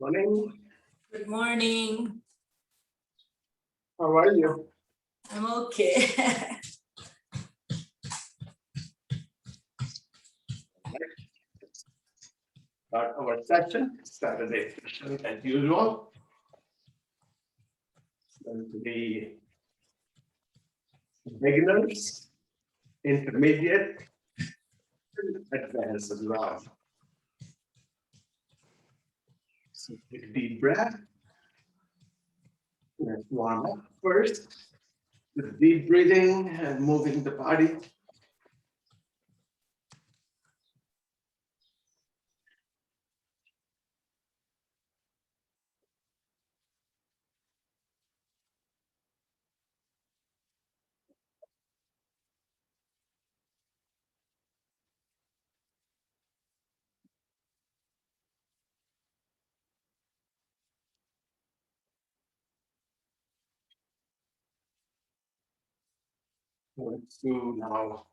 Morning. Good morning. How are you? I'm okay. Start our session, Saturday session as usual. Going to be beginners, intermediate, and advanced as well. So take a deep breath. Let's warm up first with deep breathing and moving the body. Let's do now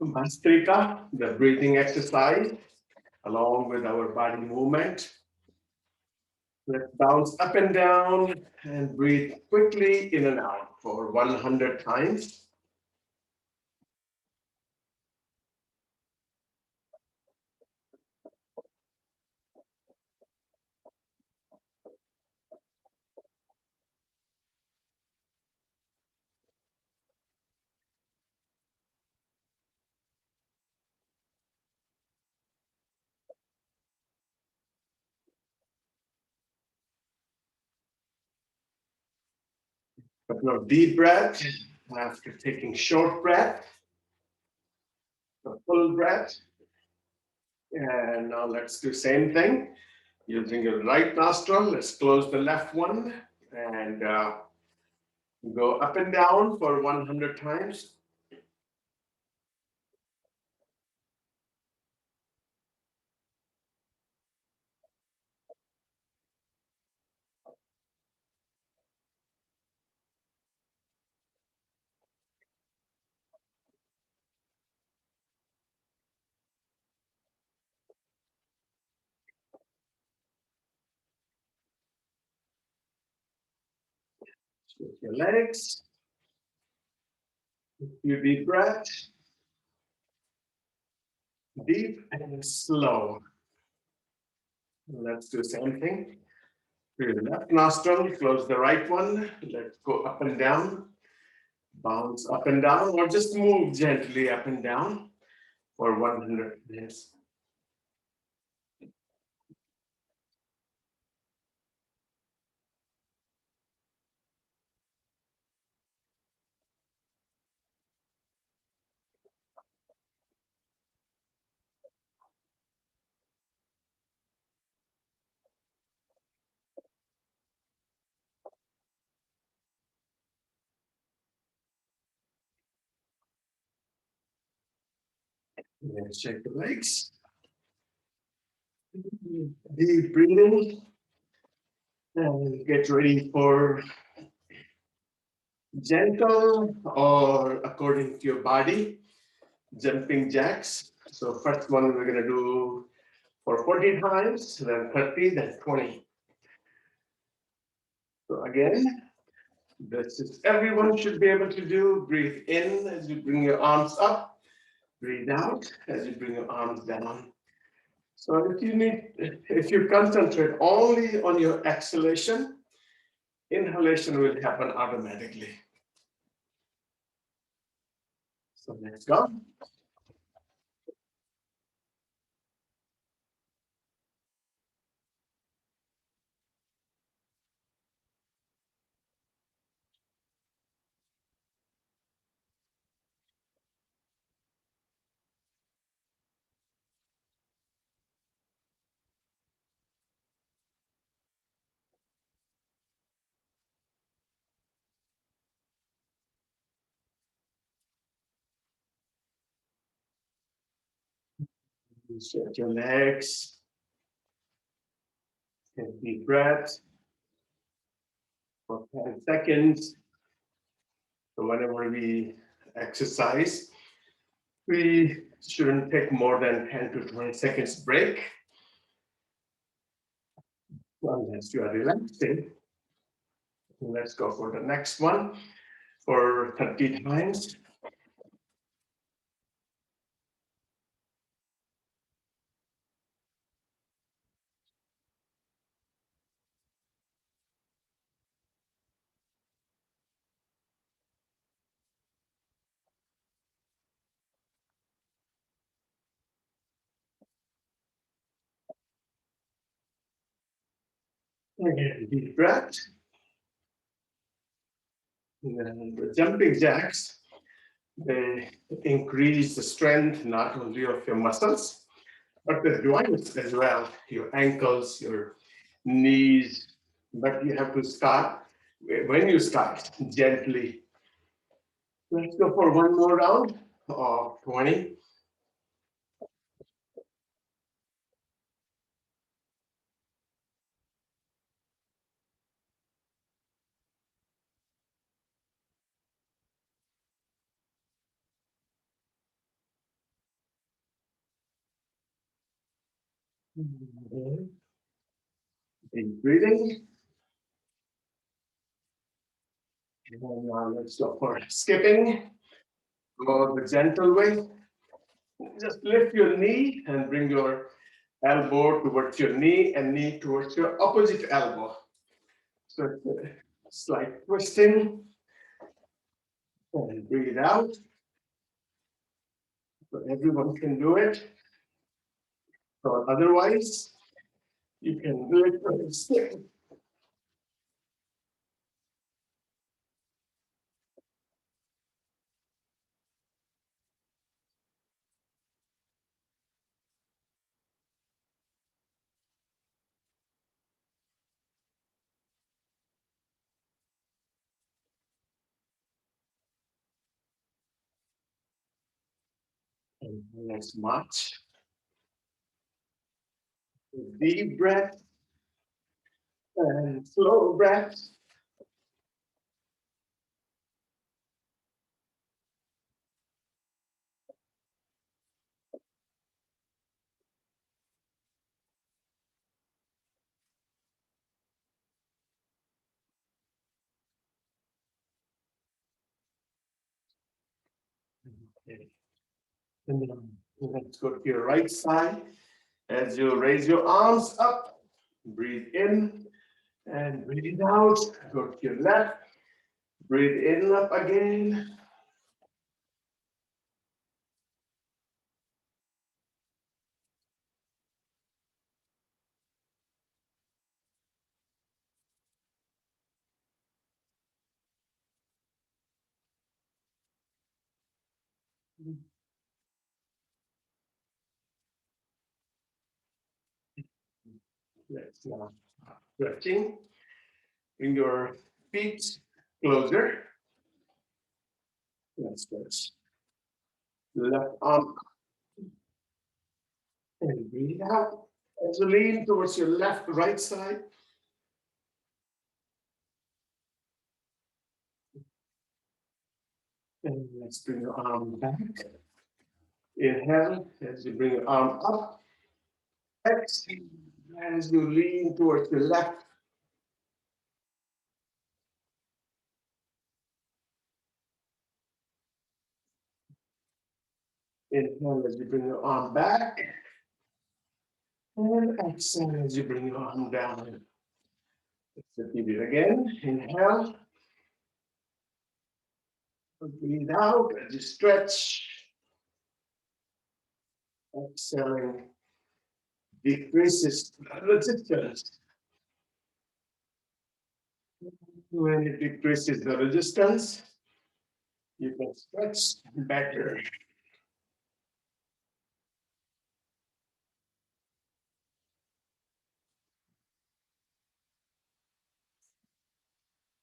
Bhastrika, the breathing exercise, along with our body movement. Let's bounce up and down and breathe quickly in and out for 100 times. Couple of deep breath after taking short breath, a full breath. And now let's do same thing. Using your right nostril, let's close the left one and go up and down for 100 times. Switch your legs. A few deep breaths. Deep and slow. Let's do the same thing. Through the left nostril, close the right one. Let's go up and down. Bounce up and down, or just move gently up and down for 100 minutes. Let's check the legs. Deep breathing. And get ready for gentle or according to your body, jumping jacks. So first one we're gonna do for 40 times, then 30, then 20. So again, this is everyone should be able to do. Breathe in as you bring your arms up. Breathe out as you bring your arms down. So if you concentrate only on your exhalation, inhalation will happen automatically. So let's go. Stretch your legs. Take deep breaths for 10 seconds. So whenever we exercise, we shouldn't take more than 10 to 20 seconds break. Well, as you are relaxing, let's go for the next one for 30 times. Again, deep breath. And the jumping jacks, they increase the strength not only of your muscles, but the joints as well, your ankles, your knees. But you have to start, when you start, gently. Let's go for one more round of 20. Deep breathing. And now let's go for skipping. Go the gentle way. Just lift your knee and bring your elbow towards your knee and knee towards your opposite elbow. So it's a slight twisting and breathe out. So everyone can do it. So otherwise, you can do it for a skip. And let's march. Deep breath and slow breath. Okay. And then let's go to your right side. As you raise your arms up, breathe in and breathe out. Go to your left. Breathe in up again. Let's now stretching. Bring your feet closer. Let's stretch. Left arm and breathe out. As you lean towards your left, right side. And let's bring your arm back. Inhale as you bring your arm up. Exhale as you lean towards your left. Inhale as you bring your arm back. And exhale as you bring your arm down. Let's repeat it again. Inhale. Breathe out as you stretch. Exhaling decreases resistance. When it decreases the resistance, you can stretch better.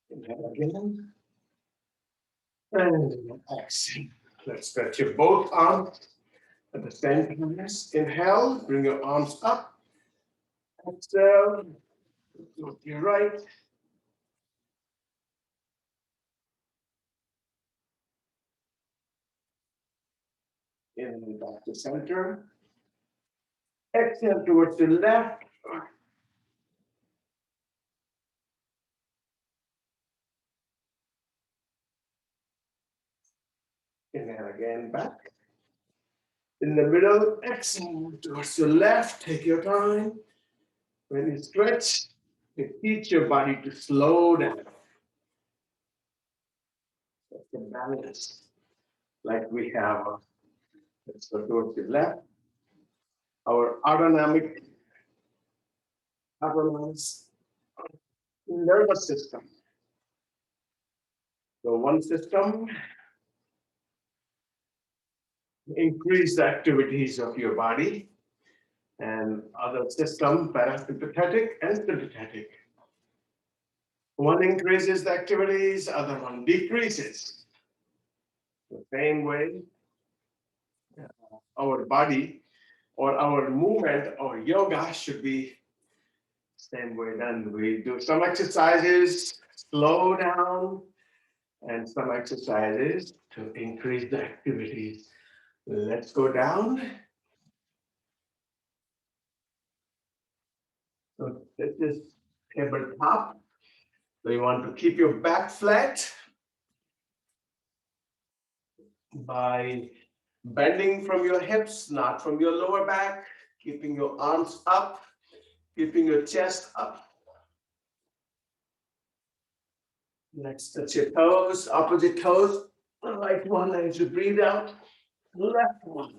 Inhale again. And exhale. Let's stretch your both arms at the same time. Inhale, bring your arms up. Exhale, go to your right. In back to center. Exhale towards the left. Inhale again, back. In the middle, exhale towards your left. Take your time. When you stretch, you teach your body to slow down. That's the balance. Like we have, let's go towards the left. Our autonomic nervous system. So one system increase the activities of your body, and other system, parasympathetic and sympathetic. One increases the activities, other one decreases. The same way, our body or our movement or yoga should be same way. Then we do some exercises, slow down, and some exercises to increase the activities. Let's go down. So this is tabletop. So you want to keep your back flat by bending from your hips, not from your lower back, keeping your arms up, keeping your chest up. Let's touch your toes, opposite toes. Right one as you breathe out, left one.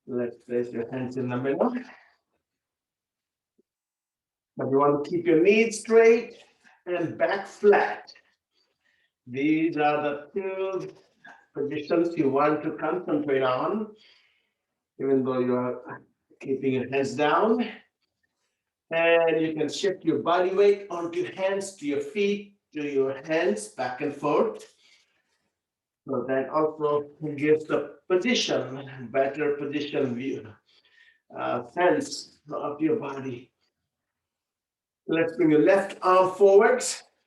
Let's place your hands in the middle. But you want to keep your knees straight and back flat. These are the two positions you want to concentrate on, even though you are keeping your hands down. And you can shift your body weight onto your hands, to your feet, to your hands, back and forth. So that also gives the position, better position view, sense of your body. Let's bring your left arm forward,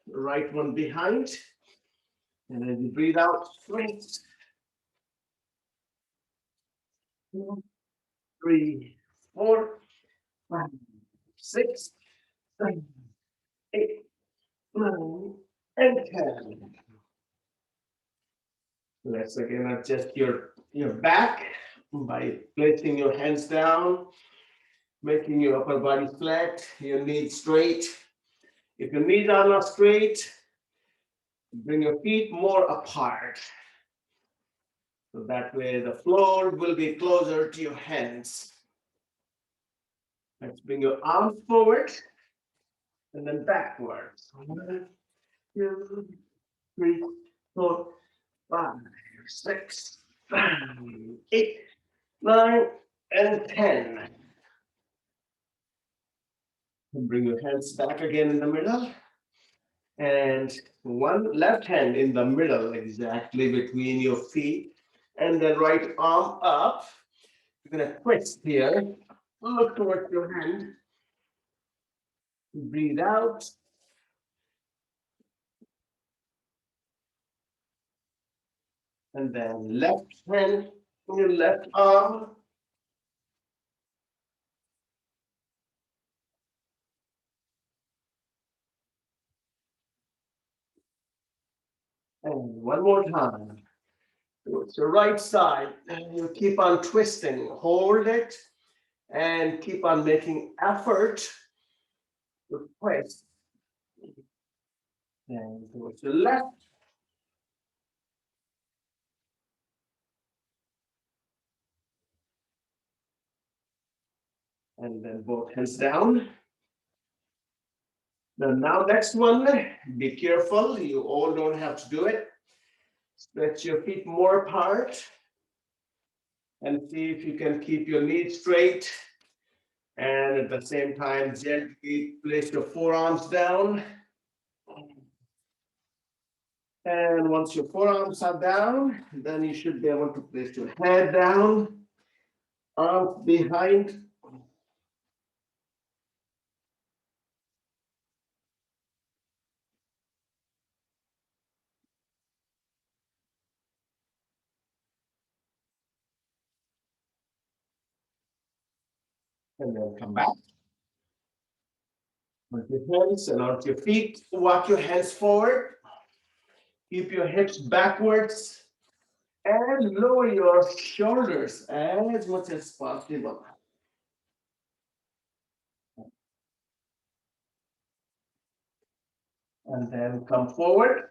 right one behind. And then you breathe out, straight. 2, 3, 4, 5, 6, 7, 8, 9, and 10. Let's again adjust your back by placing your hands down, making your upper body flat, your knees straight. If your knees are not straight, bring your feet more apart. So that way the floor will be closer to your hands. Let's bring your arms forward and then backwards. 1, 2, 3, 4, 5, 6, 7, 8, 9, and 10. And bring your hands back again in the middle. And one left hand in the middle, exactly between your feet. And then right arm up. You're going to twist here. Look towards your hand. Breathe out. And then left hand, your left arm. And one more time. Towards the right side. And you keep on twisting. Hold it. And keep on making effort to twist. And towards the left. And then both hands down. Now next one, be careful. You all don't have to do it. Stretch your feet more apart. And see if you can keep your knees straight. And at the same time, gently place your forearms down. And once your forearms are down, then you should be able to place your head down. arms behind. And then come back. With your hands and onto your feet. Walk your hands forward. Keep your hips backwards. And lower your shoulders as much as possible. And then come forward.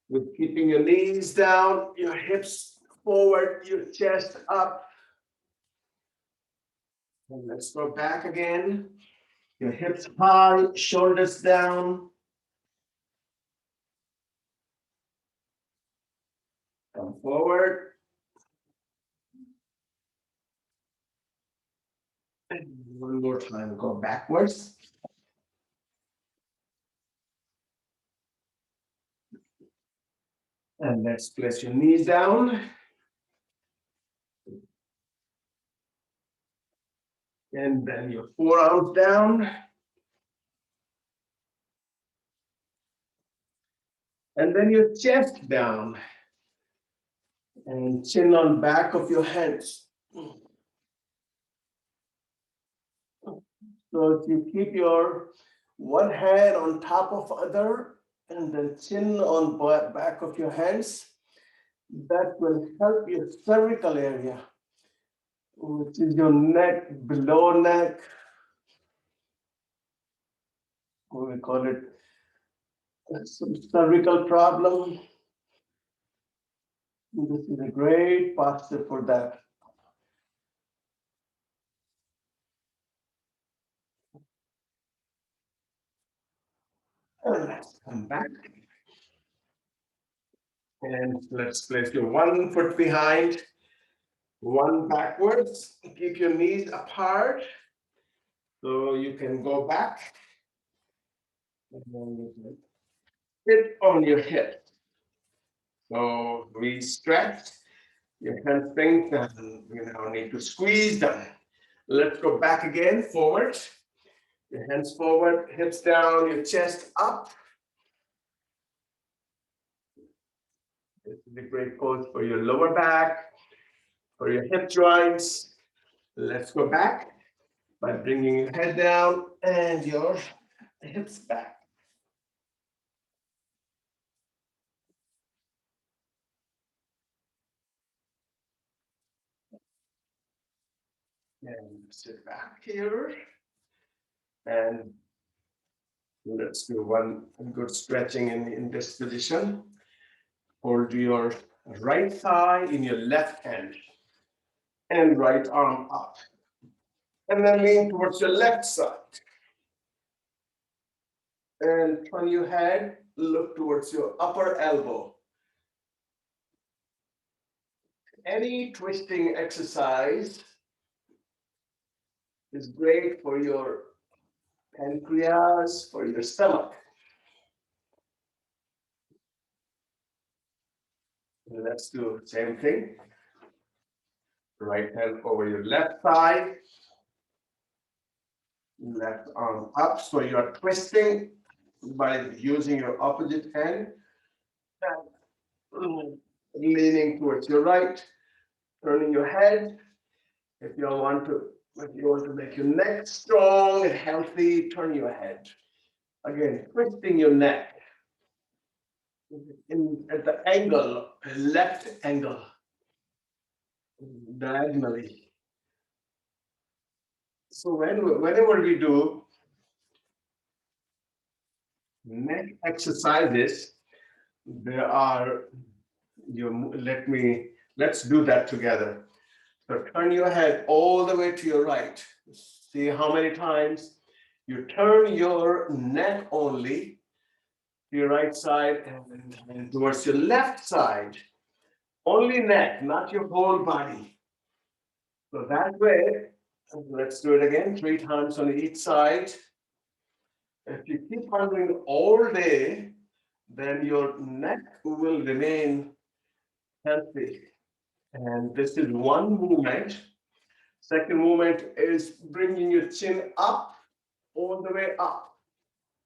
With keeping your knees down, your hips forward, your chest up. And let's go back again. Your hips high, shoulders down. Come forward. And one more time, go backwards. And let's place your knees down. And then your forearms down. And then your chest down. And chin on back of your hands. So if you keep your one hand on top of other and then chin on back of your hands, that will help your cervical area, which is your neck, below neck. We call it some cervical problem. This is a great posture for that. And let's come back. And let's place your one foot behind, one backwards. Keep your knees apart so you can go back. And then you can sit on your hip. So we stretch your hamstrings and you now need to squeeze them. Let's go back again, forward. Your hands forward, hips down, your chest up. This is a great pose for your lower back, for your hip joints. Let's go back by bringing your head down and your hips back. And sit back here. And let's do one good stretching in this position. Hold your right thigh in your left hand and right arm up. And then lean towards your left side. And turn your head, look towards your upper elbow. Any twisting exercise is great for your pancreas, for your stomach. Let's do the same thing. Right hand over your left thigh. Left arm up. So you're twisting by using your opposite hand. Leaning towards your right. Turning your head. If you want to make your neck strong and healthy, turn your head. Again, twisting your neck at the angle, left angle, diagonally. So whenever we do neck exercises, there are let's do that together. So turn your head all the way to your right. See how many times you turn your neck only to your right side and towards your left side. Only neck, not your whole body. So that way, let's do it again, 3 times on each side. If you keep on doing all day, then your neck will remain healthy. And this is one movement. Second movement is bringing your chin up, all the way up.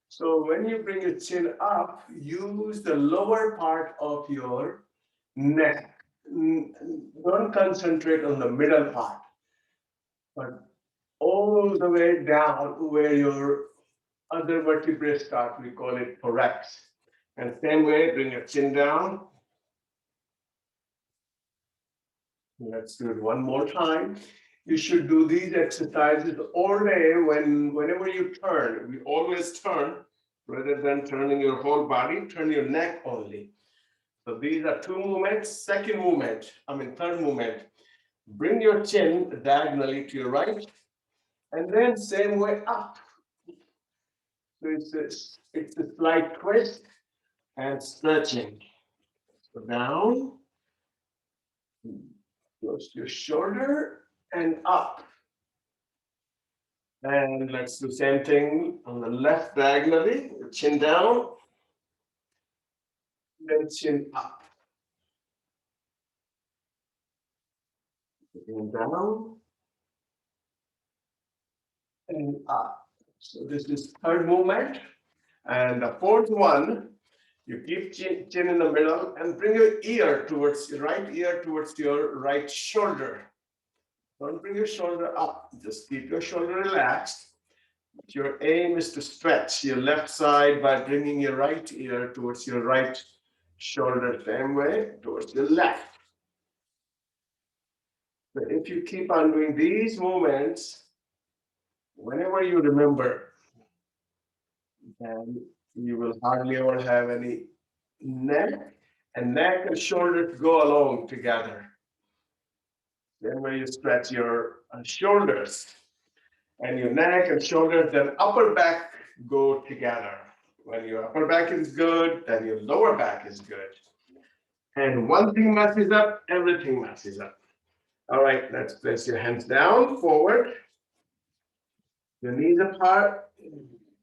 So when you bring your chin up, use the lower part of your neck. Don't concentrate on the middle part, but all the way down where your other vertebrae start, we call it thorax. And same way, bring your chin down. Let's do it one more time. You should do these exercises all day whenever you turn. We always turn rather than turning your whole body, turn your neck only. So these are two movements. Third movement. Bring your chin diagonally to your right, and then same way up. So it's a slight twist and stretching. So down, close to your shoulder and up. And let's do the same thing on the left diagonally, chin down, then chin up. And down and up. So this is third movement. And the fourth one, you keep chin in the middle and bring your ear towards your right ear towards your right shoulder. Don't bring your shoulder up, just keep your shoulder relaxed. Your aim is to stretch your left side by bringing your right ear towards your right shoulder, same way towards the left. So if you keep on doing these movements, whenever you remember, then you will hardly ever have any neck, and neck and shoulders go along together. Then when you stretch your shoulders and your neck and shoulders, then upper back go together. When your upper back is good, then your lower back is good. And one thing messes up, everything messes up. All right, let's place your hands down, forward. Your knees apart,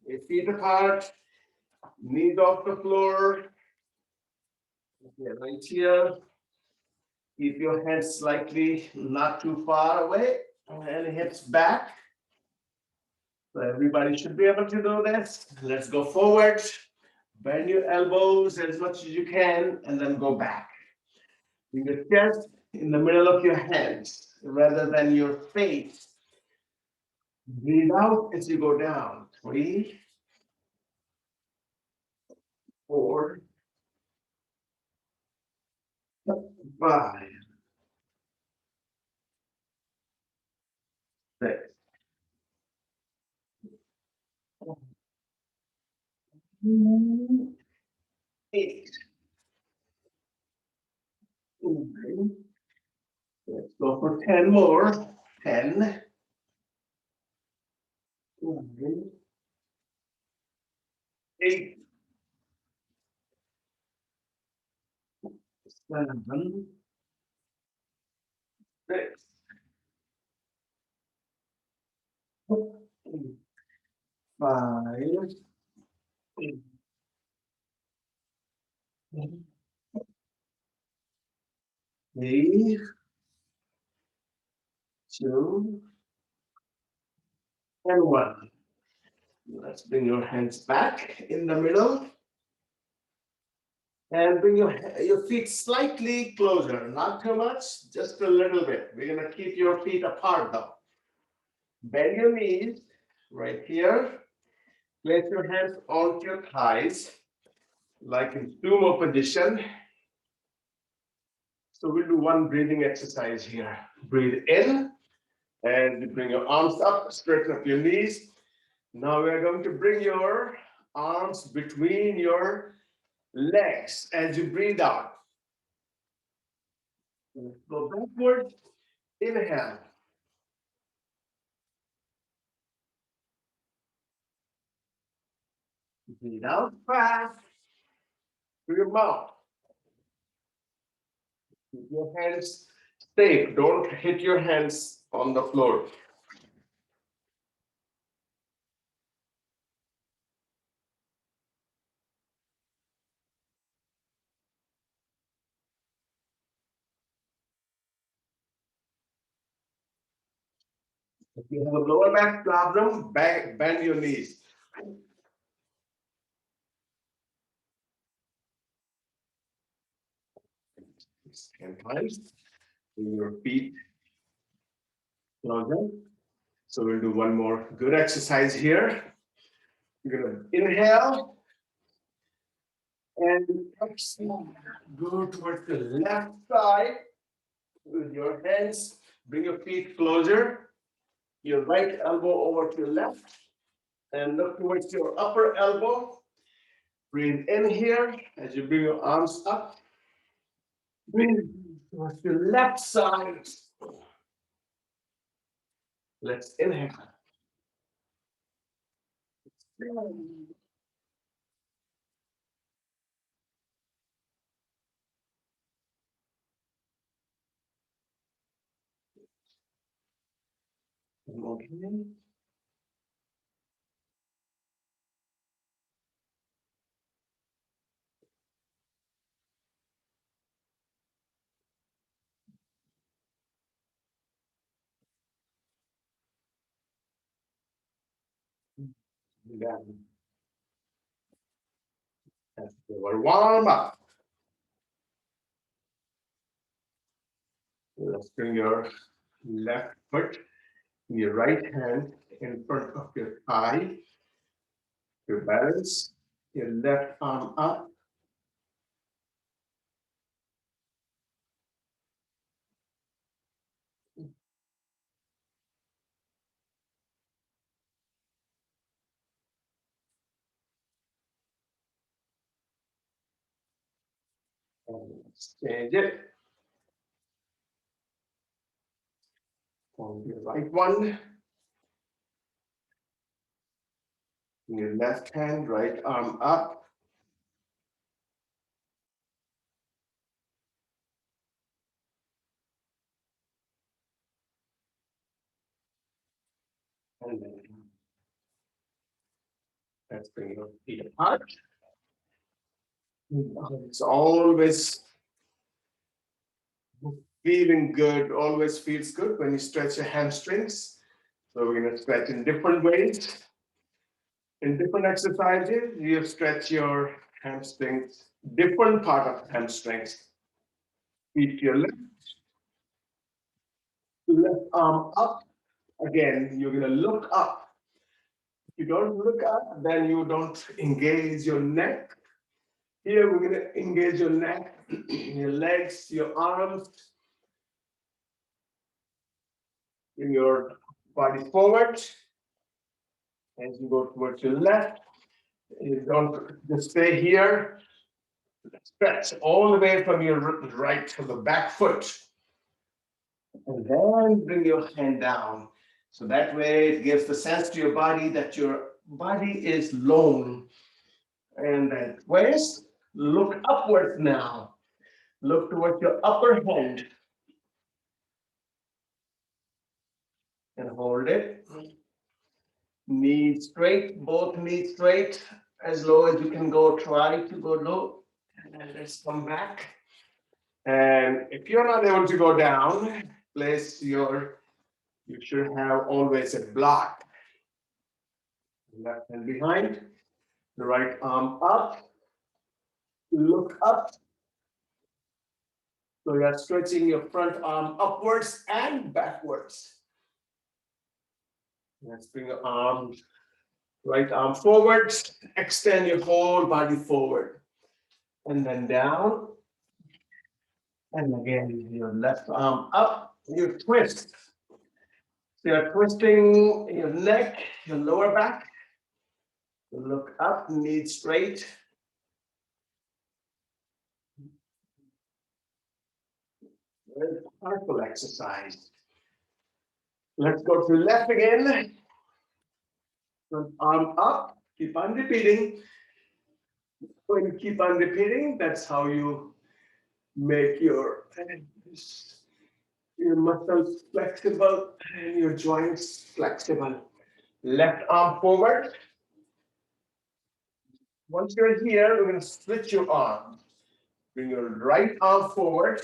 your feet apart, knees off the floor. Okay, right here. Keep your hands slightly not too far away and hips back. So everybody should be able to do this. Let's go forward. Bend your elbows as much as you can and then go back. Bring your chest in the middle of your hands rather than your face. Breathe out as you go down. 3, 4, 5, 6, 7, 8. 9. Let's go for 10 more. 10, 9, 8, 7, 6, 5, 3, 2, and 1. Let's bring your hands back in the middle. And bring your feet slightly closer, not too much, just a little bit. We're going to keep your feet apart though. Bend your knees right here. Place your hands onto your thighs, like in sumo position. So we'll do one breathing exercise here. Breathe in and bring your arms up, straighten up your knees. Now we are going to bring your arms between your legs as you breathe out. Go backward, inhale. Breathe out fast through your mouth. Keep your hands safe. Don't hit your hands on the floor. If you have a lower back problem, bend your knees. 10 times. Bring your feet closer. So we'll do one more good exercise here. You're gonna inhale and exhale. Go towards the left side with your hands. Bring your feet closer. Your right elbow over to your left and look towards your upper elbow. Breathe in here as you bring your arms up. Breathe towards the left side. Let's inhale. Okay. That's the warm up. Let's bring your left foot, your right hand in front of your thigh. Your balance, your left arm up. And let's change it. On your right one. Your left hand, right arm up. And then let's bring your feet apart. It's always feeling good, always feels good when you stretch your hamstrings. So we're going to stretch in different ways. In different exercises, you stretch your hamstrings, different part of hamstrings. Keep your left arm up. Again, you're going to look up. If you don't look up, then you don't engage your neck. Here, we're going to engage your neck, your legs, your arms. Bring your body forward. As you go towards your left, you don't just stay here. Stretch all the way from your right to the back foot. And then bring your hand down. So that way it gives the sense to your body that your body is long. And then waist, look upwards now. Look towards your upper hand. And hold it. Knees straight, both knees straight. As low as you can go, try to go low. And then let's come back. And if you're not able to go down, you should have always a block. Left hand behind, the right arm up, look up. So you're stretching your front arm upwards and backwards. Let's bring your arm, right arm forward, extend your whole body forward. And then down. And again, your left arm up, you twist. So you're twisting your neck, your lower back. Look up, knees straight. Very powerful exercise. Let's go to left again. Front arm up, keep on repeating. When you keep on repeating, that's how you make your muscles flexible and your joints flexible. Left arm forward. Once you're here, we're going to switch your arm. Bring your right arm forward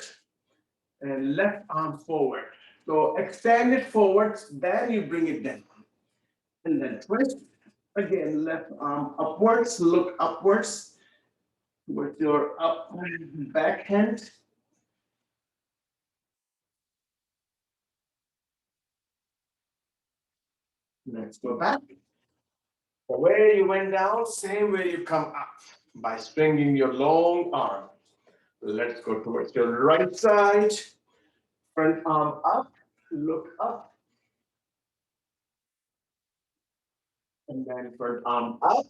and left arm forward. So extend it forwards, then you bring it down. And then twist. Again, left arm upwards, look upwards with your up back hand. Let's go back. The way you went down, same way you come up by swinging your long arm. Let's go towards your right side. Front arm up, look up, and then front arm up.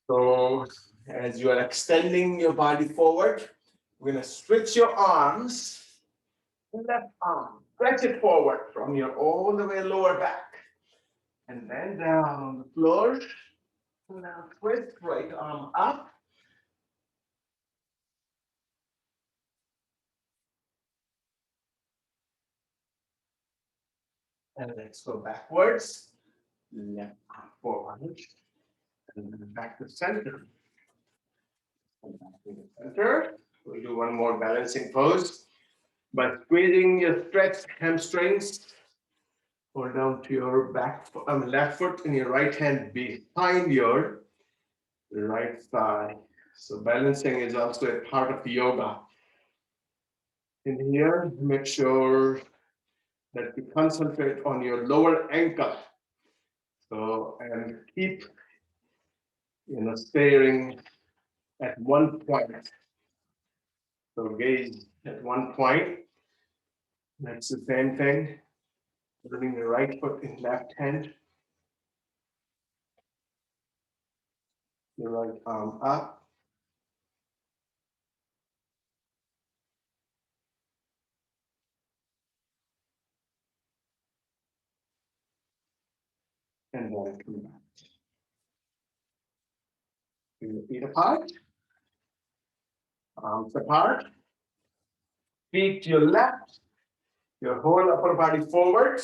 So as you are extending your body forward, we're gonna switch your arms. Left arm, stretch it forward from your all the way lower back. And then down on the floor. Now twist, right arm up. And let's go backwards. Left arm forward. And then back to center. And back to the center. We'll do one more balancing pose. By squeezing your stretched hamstrings, hold down to your left foot and your right hand behind your right thigh. So balancing is also a part of yoga. In here, make sure that you concentrate on your lower ankle. So, and keep, staring at one point. So gaze at one point. That's the same thing. Putting the right foot in left hand. Your right arm up. And then come back. Bring your feet apart. Arms apart. Feet to your left. Your whole upper body forward.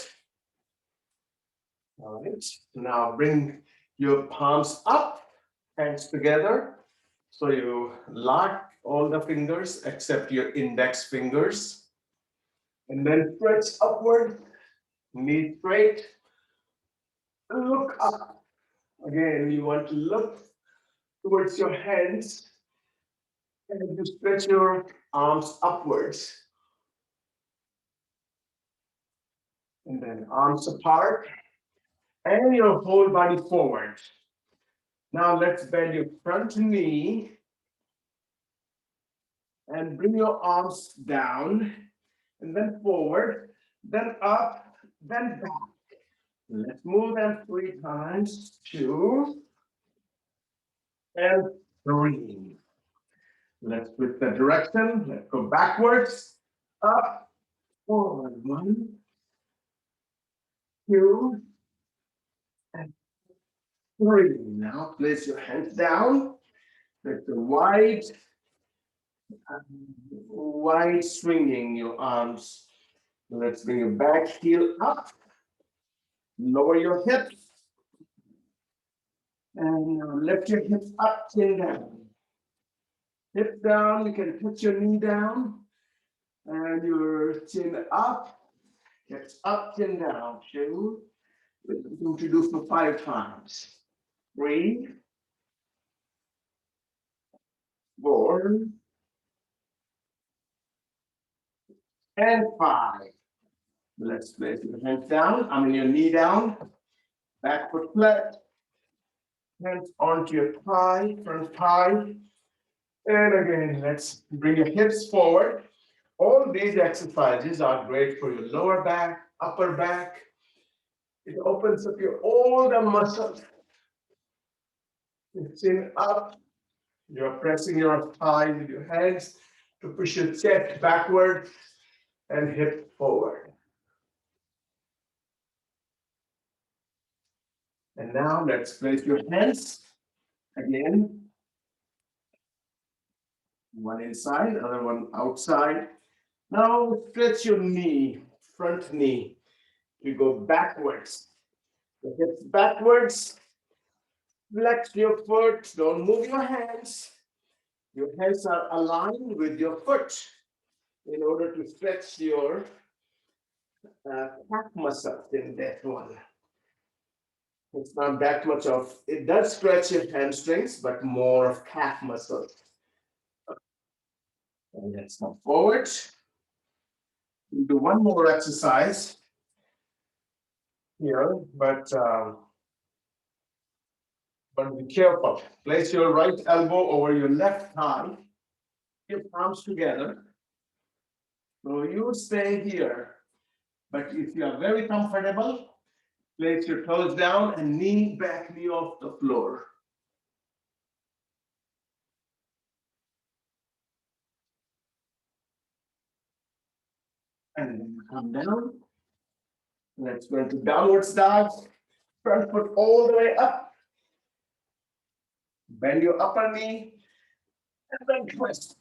All right. Now bring your palms up, hands together. So you lock all the fingers except your index fingers. And then stretch upward, knee straight. Look up. Again, you want to look towards your hands and you stretch your arms upwards. And then arms apart and your whole body forward. Now let's bend your front knee and bring your arms down and then forward, then up, then back. Let's move them 3 times. 2 and 3. Let's switch the direction. Let's go backwards, up, forward. 1, 2, and 3. Now place your hands down. Let the wide swinging your arms. Let's bring your back heel up. Lower your hips. And now lift your hips up, chin down. Hips down, you can put your knee down. And your chin up. Hips up, chin down. 2. We're going to do for 5 times. 3, 4, and 5. Let's place your hands down. Your knee down. Back foot flat. Hands onto your thigh, front thigh. And again, let's bring your hips forward. All these exercises are great for your lower back, upper back. It opens up all the muscles. Chin up. You're pressing your thigh with your hands to push your chest backward and hip forward. And now let's place your hands again. One inside, other one outside. Now stretch your knee, front knee. You go backwards. The hips backwards. Flex your foot. Don't move your hands. Your hands are aligned with your foot in order to stretch your calf muscle in that one. It's not that much of, it does stretch your hamstrings, but more of calf muscles. And let's come forward. We'll do one more exercise here, but be careful. Place your right elbow over your left thigh. Keep palms together. So you stay here. But if you are very comfortable, place your toes down and knee back, knee off the floor. And then come down. Let's go into downward dog. Front foot all the way up. Bend your upper knee and then twist.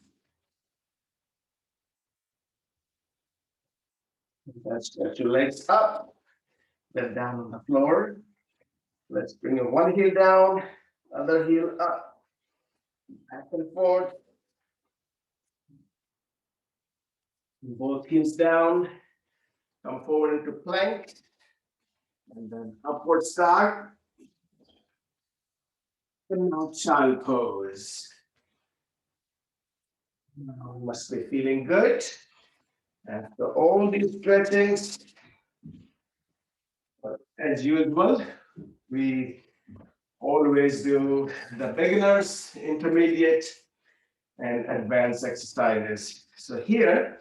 Let's stretch your legs up, then down on the floor. Let's bring your one heel down, other heel up, back and forth. Both heels down, come forward into plank, and then upward dog. And now child pose. Now must be feeling good. After all these stretchings, as usual, we always do the beginners, intermediate, and advanced exercises. So here,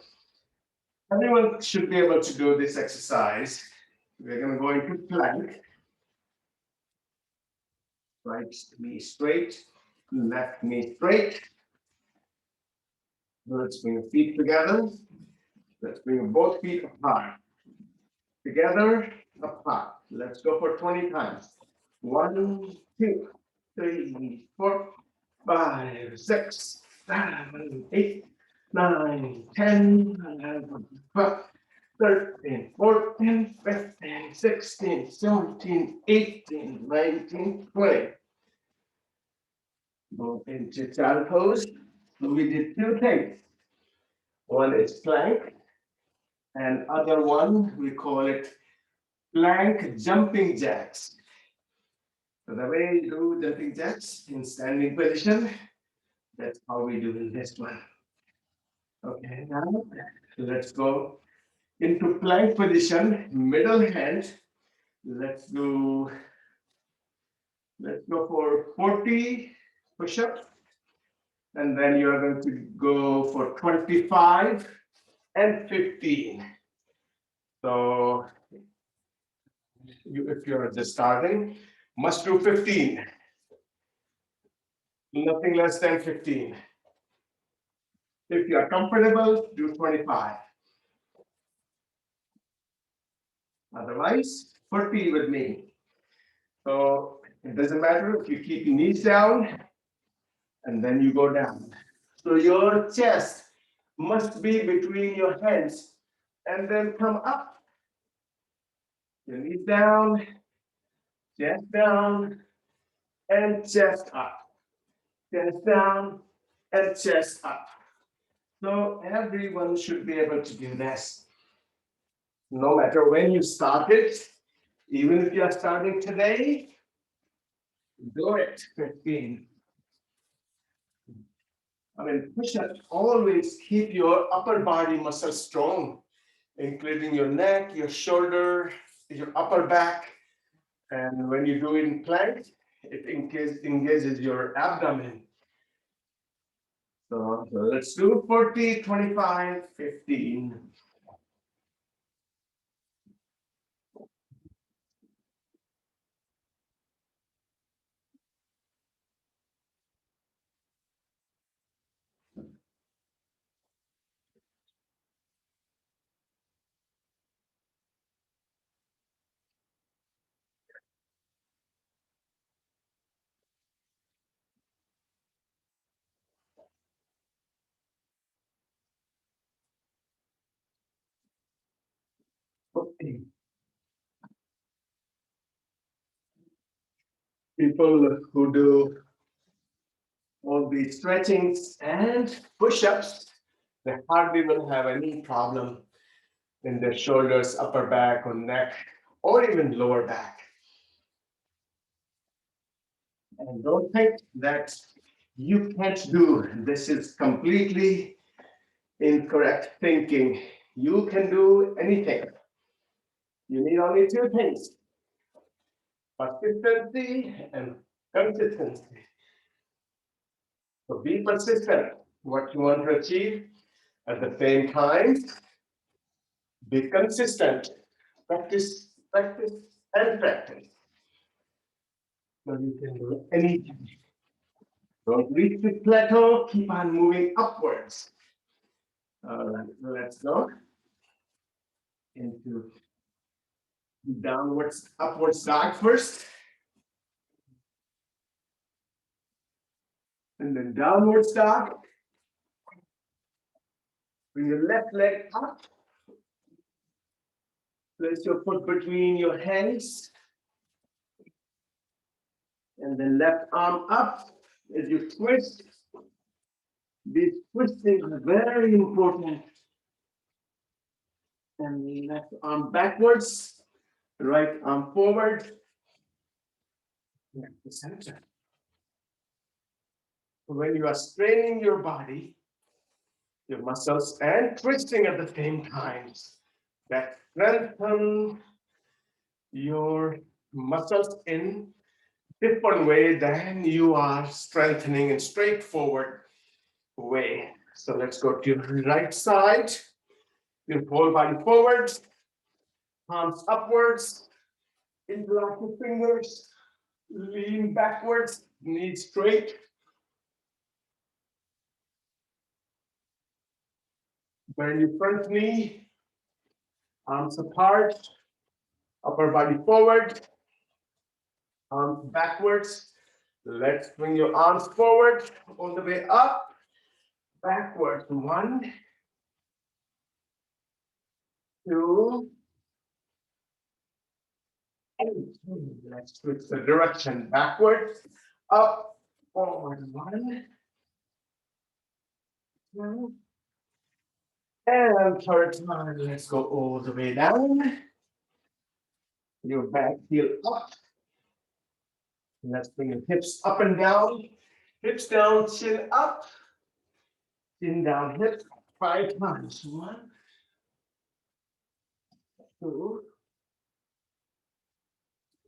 everyone should be able to do this exercise. We're going to go into plank. Right knee straight, left knee straight. Let's bring your feet together. Let's bring both feet apart. Together, apart. Let's go for 20 times. 1, 2, 3, 4, 5, 6, 7, 8, 9, 10, 11, 12, 13, 14, 15, 16, 17, 18, 19, 20. Move into child pose. So we did two things. One is plank, and other one we call it plank jumping jacks. So the way you do jumping jacks in standing position, that's how we do in this one. Okay, now let's go into plank position, middle hand. Let's go for 40 push-ups. And then you're going to go for 25 and 15. So if you're just starting, must do 15. Nothing less than 15. If you are comfortable, do 25. Otherwise, 40 with me. So it doesn't matter if you keep your knees down and then you go down. So your chest must be between your hands and then come up. Your knees down, chest down, and chest up. Chest down and chest up. So everyone should be able to do this. No matter when you started, even if you are starting today, do it. 15. I mean, push-ups always keep your upper body muscles strong, including your neck, your shoulder, your upper back. And when you do it in plank, it engages your abdomen. So let's do 40, 25, 15. People who do all these stretchings and push-ups, they hardly will have any problem in the shoulders, upper back, or neck, or even lower back. And don't think that you can't do. This is completely incorrect thinking. You can do anything. You need only two things: persistency and consistency. So be persistent, what you want to achieve. At the same time, be consistent. Practice, practice, and practice. So you can do anything. Don't reach the plateau, keep on moving upwards. All right, let's go into downwards, upwards dog first. And then downwards dog. Bring your left leg up. Place your foot between your hands. And then left arm up as you twist. These twistings are very important. And left arm backwards, right arm forward. Back to center. When you are straining your body, your muscles, and twisting at the same time, that strengthen your muscles in different way than you are strengthening in straightforward way. So let's go to your right side. Your whole body forward, arms upwards, interlock your fingers, lean backwards, knees straight. Bend your front knee, arms apart, upper body forward, arms backwards. Let's bring your arms forward, all the way up, backwards. 1, 2, and 3. Let's switch the direction, backwards, up, forward. 1, 2, and third time. Let's go all the way down. Your back heel up. Let's bring your hips up and down. Hips down, chin up. Chin down, hips 5 times. 1, 2,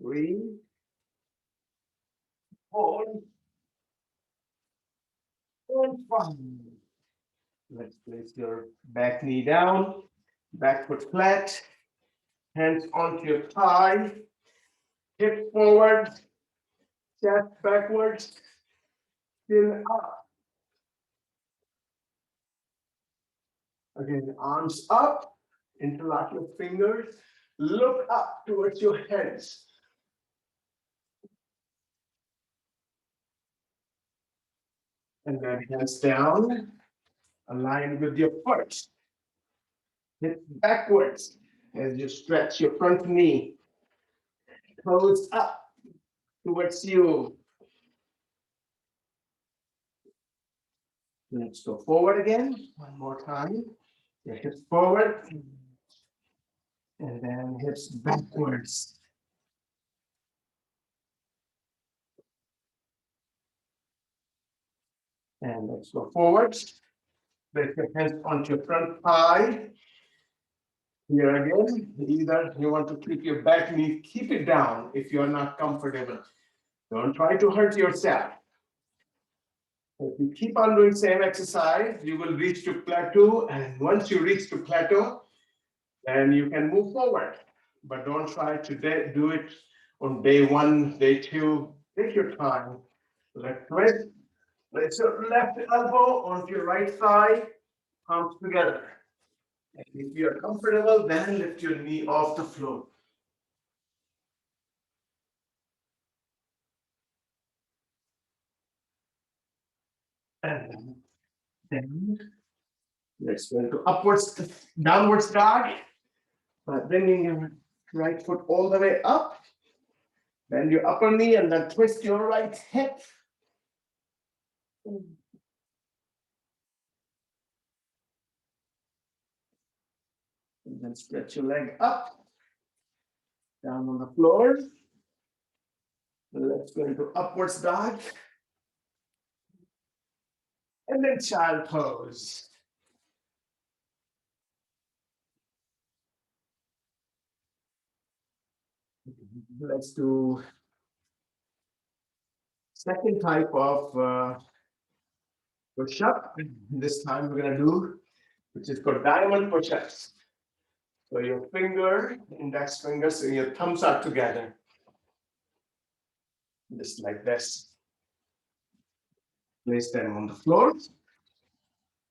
3, 4, and 5. Let's place your back knee down, back foot flat, hands onto your thigh, hip forward, chest backwards, chin up. Again, arms up, interlock your fingers, look up towards your hands. And then hands down, align with your foot. Hip backwards as you stretch your front knee. Toes up towards you. Let's go forward again. One more time. Your hips forward. And then hips backwards. And let's go forward. Place your hands onto your front thigh. Here again, either you want to keep your back knee, keep it down if you're not comfortable. Don't try to hurt yourself. If you keep on doing same exercise, you will reach to plateau. And once you reach to plateau, then you can move forward. But don't try to do it on day 1, day 2. Take your time. Let's twist. Place your left elbow onto your right thigh, palms together. And if you're comfortable, then lift your knee off the floor. And then let's go into upwards, downwards dog. By bringing your right foot all the way up. Bend your upper knee and then twist your right hip. then stretch your leg up, down on the floor. Let's go into upwards dog. And then child pose. Let's do second type of push-up. This time we're gonna do, which is called diamond push-ups. So your finger, index fingers, and your thumbs are together. Just like this. Place them on the floor.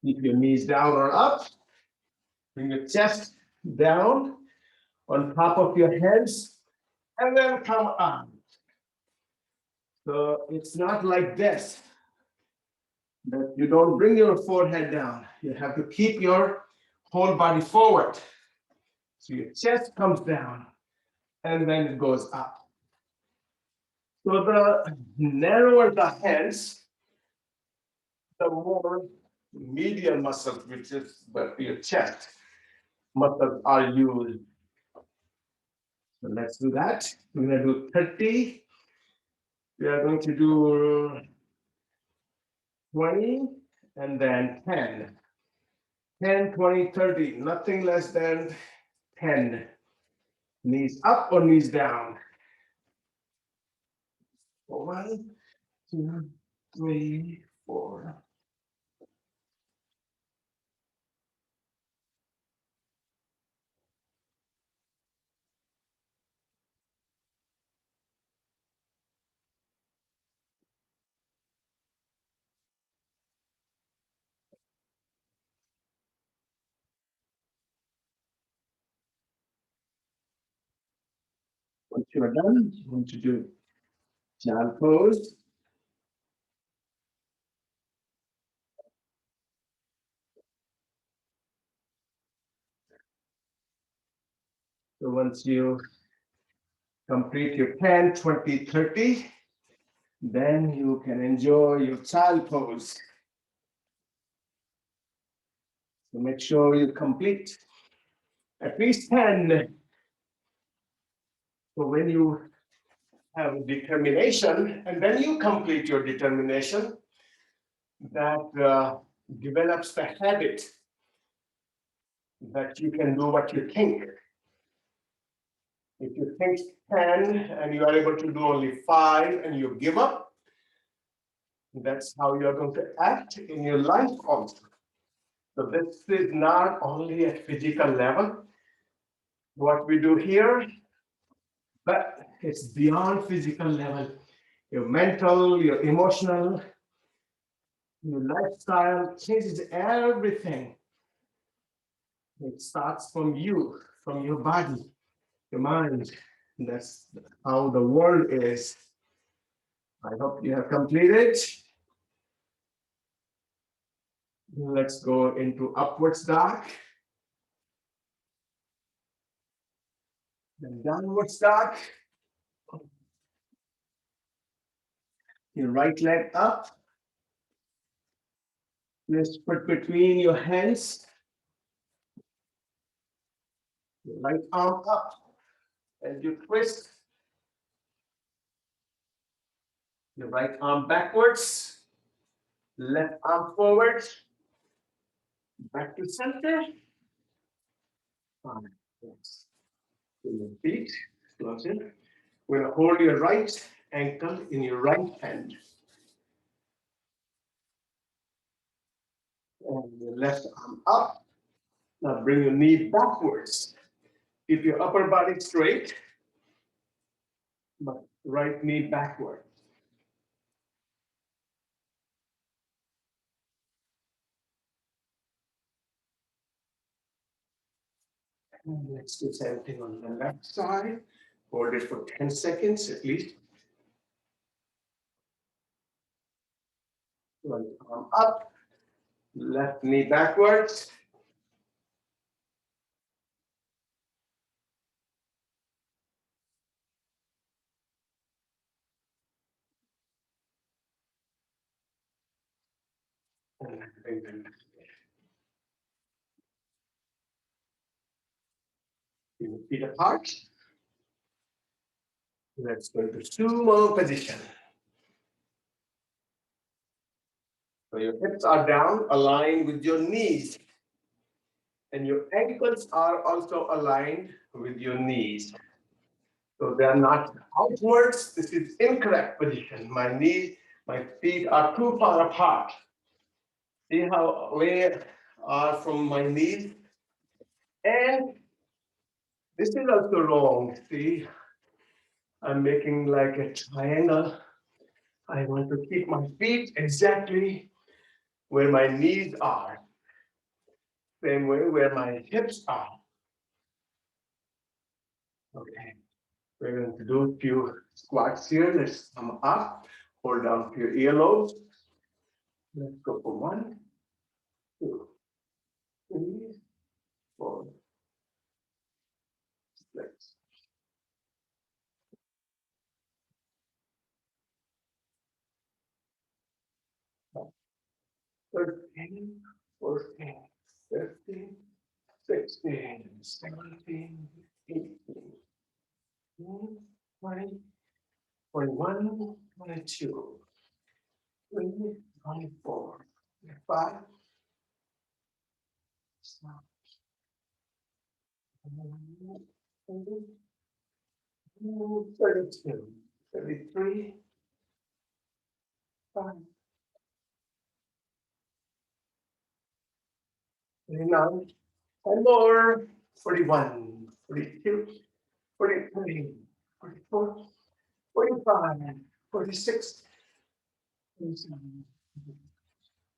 Keep your knees down or up. Bring your chest down on top of your hands, and then come up. So it's not like this, that you don't bring your forehead down. You have to keep your whole body forward. So your chest comes down, and then it goes up. So the narrower the hands, the more medial muscles, which is your chest muscles are used. So let's do that. We're going to do 30. We are going to do 20 and then 10. 10, 20, 30, nothing less than 10. Knees up or knees down. 1, 2, 3, 4. Once you are done, you want to do child pose. So once you complete your 10, 20, 30, then you can enjoy your child pose. So make sure you complete at least 10. So when you have determination, and then you complete your determination, that develops the habit that you can do what you think. If you think 10 and you are able to do only 5 and you give up, that's how you're going to act in your life also. So this is not only at physical level, what we do here, but it's beyond physical level. Your mental, your emotional, your lifestyle changes everything. It starts from you, from your body, your mind. That's how the world is. I hope you have completed. Let's go into upwards dog. Then downwards dog. Your right leg up. Just put between your hands. Your right arm up. And you twist. Your right arm backwards. Left arm forward. Back to center. Yes. Your feet, close in. We're going to hold your right ankle in your right hand. And your left arm up. Now bring your knee backwards. Keep your upper body straight, but right knee backward. And let's do the same thing on the left side. Hold it for 10 seconds at least. Right arm up, left knee backwards. And bring them back. Keep your feet apart. Let's go to sumo position. So your hips are down, aligned with your knees. And your ankles are also aligned with your knees. So they are not outwards. This is incorrect position. My knees, my feet are too far apart. See how away are from my knees? And this is also wrong. See, I'm making like a triangle. I want to keep my feet exactly where my knees are. Same way where my hips are. Okay, we're going to do a few squats here. Let's come up, hold down to your earlobes. Let's go for 1, 2, 3, 4, 6. 13, 14, 15, 16, 17, 18, 20, 21, 22, 23, 24, 25, 32, 33, 5, 39, and more, 41, 42, 43, 44, 45, 46, 47,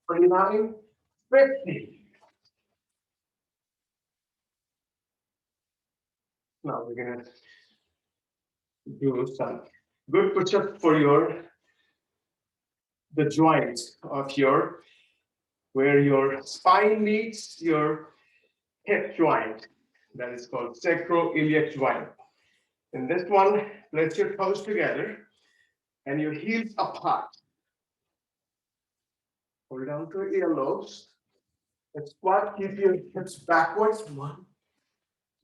49, 50. Now we're gonna do some good push-up for the joints of where your spine meets your hip joint. That is called sacroiliac joint. In this one, place your toes together and your heels apart. Hold down to your earlobes. And squat, keep your hips backwards. 1,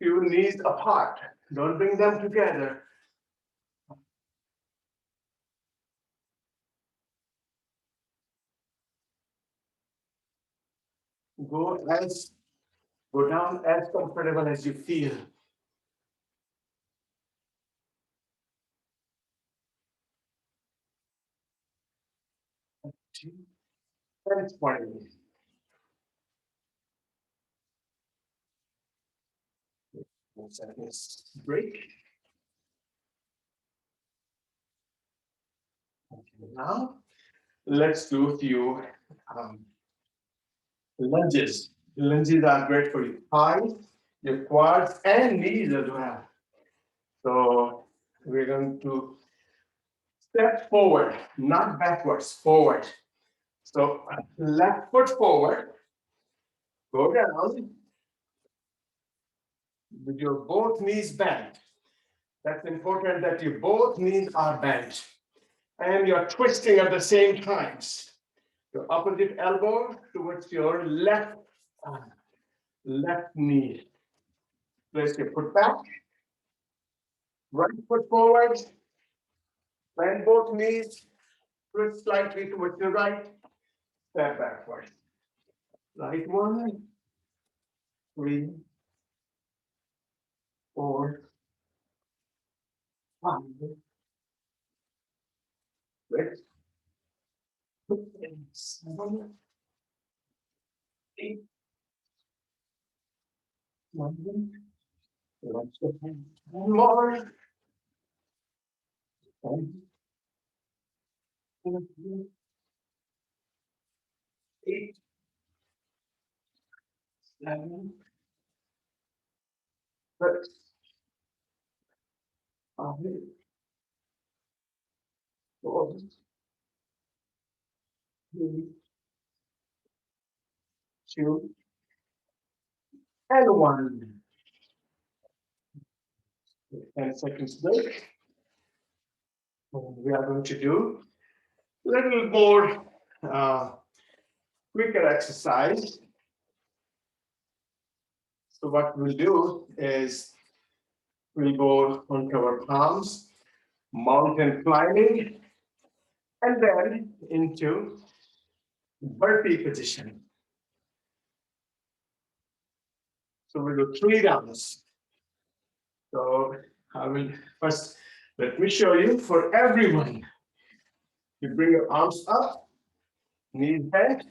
2, knees apart. Don't bring them together. Go down as comfortable as you feel. 2, and 20. Seconds break. Okay, now let's do a few lunges. Lunges are great for your thighs, your quads, and knees as well. So we're going to step forward, not backwards, forward. So left foot forward, go down with your both knees bent. That's important that your both knees are bent and you're twisting at the same times. Your opposite elbow towards your left knee. Place your foot back, right foot forward, bend both knees, twist slightly towards your right, step backward. Right 1, 3, 4, 5, 6, 7, 8, 9, 10, more. 10, 8, 7, 6, 5, 4, 3, 2, and 1. 10 seconds break. We are going to do a little more quicker exercise. So what we'll do is We'll go onto our palms, mountain climbing, and then into burpee position. So we'll do 3 rounds. So I will first, let me show you for everyone. You bring your arms up, knees bent,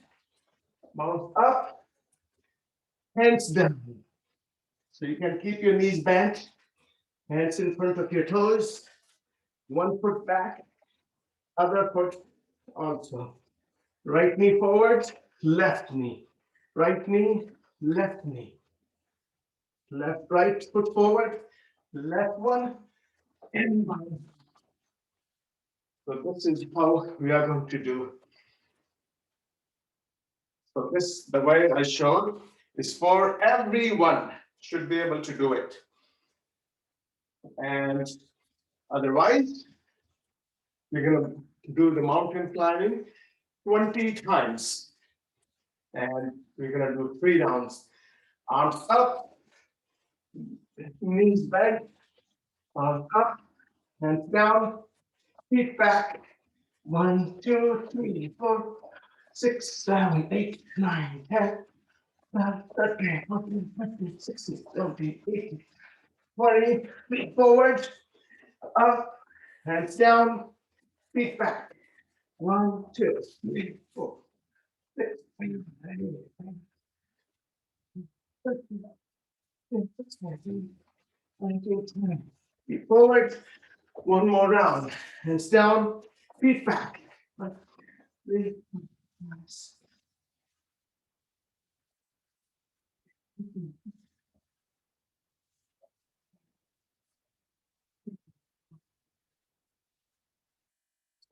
mouth up, hands down. So you can keep your knees bent, hands in front of your toes, one foot back, other foot also. Right knee forward, left knee. Right knee, left knee. Left, right foot forward, left one, and one. So this is how we are going to do. So this, the way I showed, is for everyone should be able to do it. And otherwise, you're going to do the mountain climbing 20 times. And we're going to do 3 rounds. Arms up, knees bent, arms up, hands down, feet back. 1, 2, 3, 4, 6, 7, 8, 9, 10, 12, 13, 14, 15, 16, 17, 18, 20. Feet forward, up, hands down, feet back. 1, 2, 3, 4, 6, 7, 8, 9, 13, 14, 19, 20. Feet forward, one more round. Hands down, feet back. 1, 3, 4, 5, 6.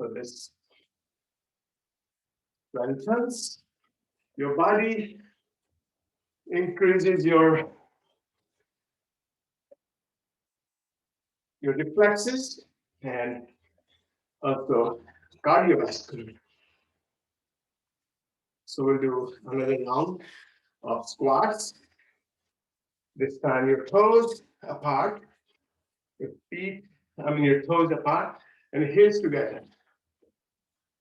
So this strengthens your body, increases your reflexes, and also cardiovascular. So we'll do another round of squats. This time your toes apart, your feet, your toes apart, and heels together.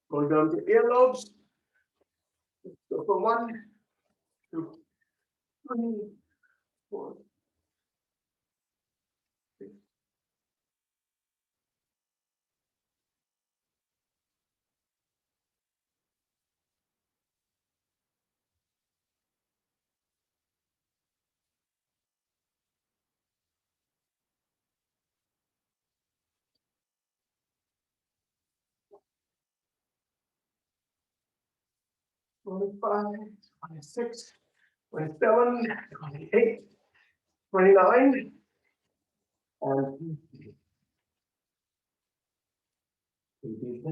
Go down to earlobes. So for 1, 2, 3, 4, 6. 25, 26, 27, 28, 29, and 30.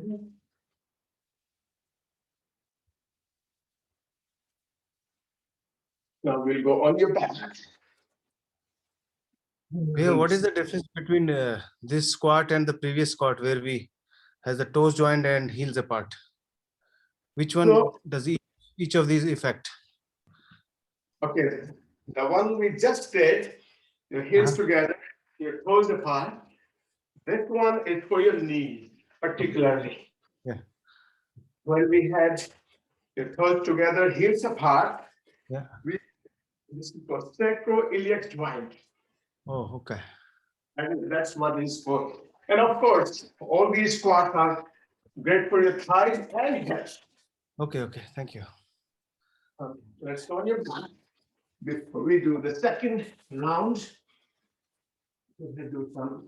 Now we'll go on your back. Yeah, what is the difference between this squat and the previous squat where we has the toes joined and heels apart? Which one does each of these affect? Okay, the one we just did, your heels together, your toes apart. This one is for your knees, particularly. Yeah. When we had your toes together, heels apart, Yeah. this is for sacroiliac joint. Oh, okay. And that's what it's for. And of course, all these squats are great for your thighs and hips. Okay, thank you. Okay, let's go on your back. Before we do the second round, we're going to do some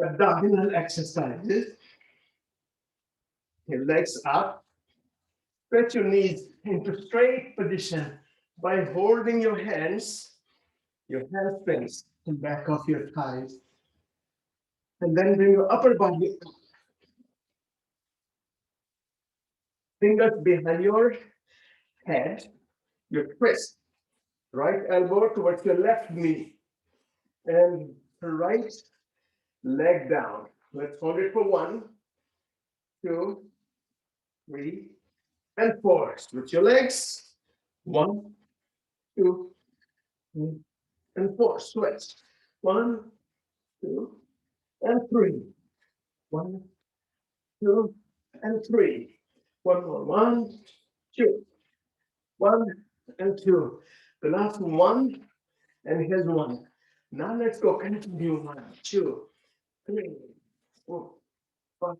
abdominal exercises. Your legs up. Stretch your knees into straight position by holding your handsprings in back of your thighs. And then bring your upper body up. Fingers behind your head, your twist. Right elbow towards your left knee. And right leg down. Let's hold it for 1, 2, 3, and 4. Switch your legs. 1, 2, 3, and 4. Switch. 1, 2, and 3. 1, 2, and 3. One more. 1, 2. 1 and 2. The last 1, and here's 1. Now let's go. Continue. 1, 2, 3, 4, 5,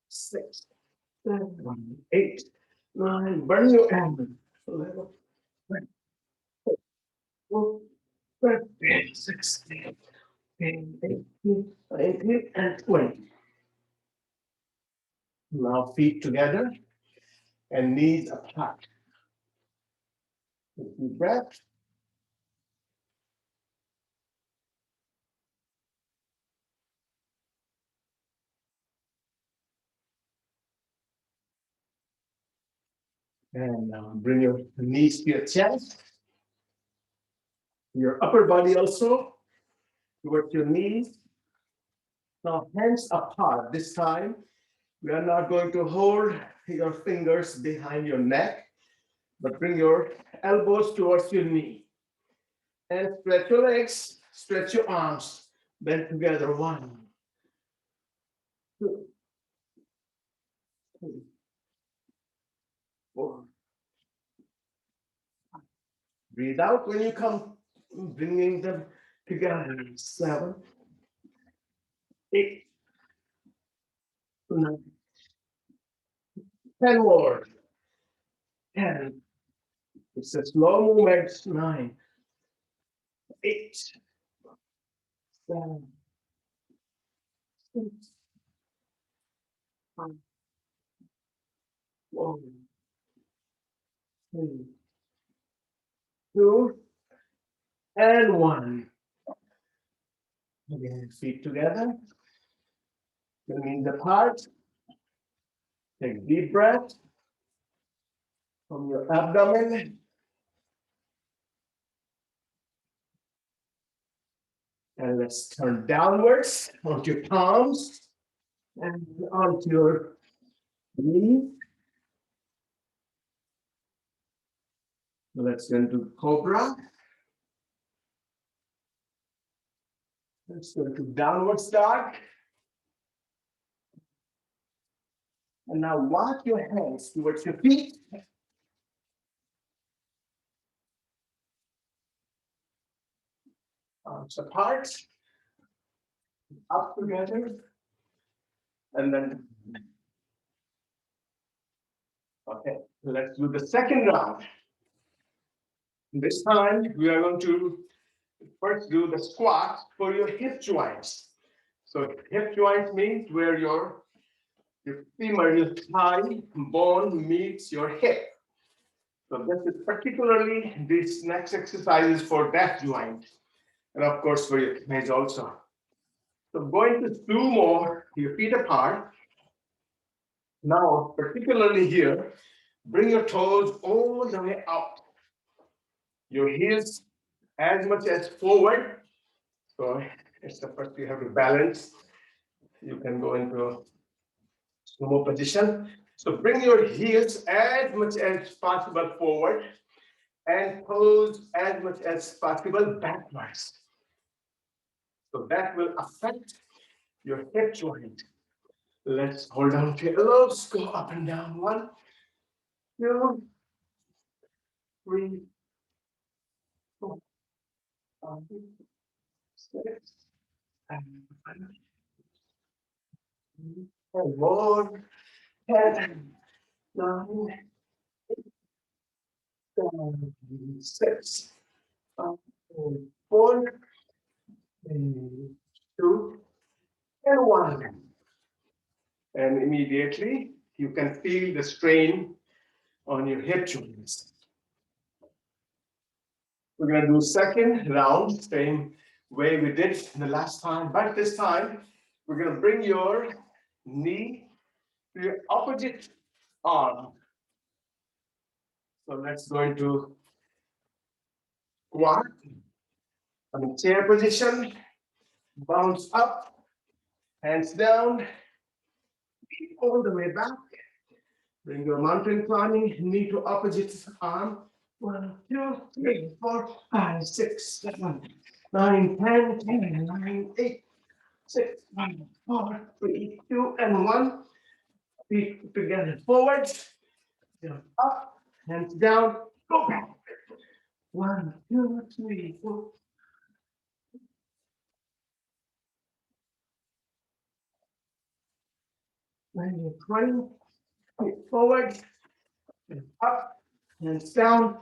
6, 7, 8, 9. Burn your hand. 11, 12, 13, 16, 18, 19, and 20. Now feet together and knees apart. Deep breath. And now bring your knees to your chest. Your upper body also towards your knees. Now hands apart. This time we are not going to hold your fingers behind your neck, but bring your elbows towards your knee. And stretch your legs, stretch your arms, bend together. 1, 2, 3, 4. Breathe out when you come, bringing them together. 7, 8, 9, 10 more. 10. It's a slow movement. 9, 8, 7, 6, 5, 4, 3, 2, and 1. Again, feet together. Your knees apart. Take deep breath from your abdomen. And let's turn downwards onto your palms and onto your knees. Let's go into Cobra. Let's go to downward dog. And now walk your hands towards your feet. Arms apart. Up together. And then, okay, let's do the second round. This time we are going to first do the squat for your hip joints. So hip joints means where your femur, your thigh bone meets your hip. So this is particularly, this next exercise is for that joint. And of course for your thighs also. So going to sumo, your feet apart. Now, particularly here, bring your toes all the way out. Your heels as much as forward. So it's the first you have to balance. You can go into sumo position. So bring your heels as much as possible forward and toes as much as possible backwards. So that will affect your hip joint. Let's hold on to your elbows, go up and down. 1, 2, 3, 4, 5, 6, and 1, 10, 9, 7, 6, 5, 4, 3, 2, and 1. And immediately you can feel the strain on your hip joints. We're going to do second round, same way we did the last time, but this time we're going to bring your knee to your opposite arm. So let's go into squat. On chair position, bounce up, hands down, all the way back. Bring your mountain climbing, knee to opposite arm. 1, 2, 3, 4, 5, 6, 7, 9, 10, 10, 9, 8, 6, 5, 4, 3, 2, and 1. Feet together forward, jump up, hands down, go back. 1, 2, 3, 4. When you're 20, feet forward, jump up, hands down,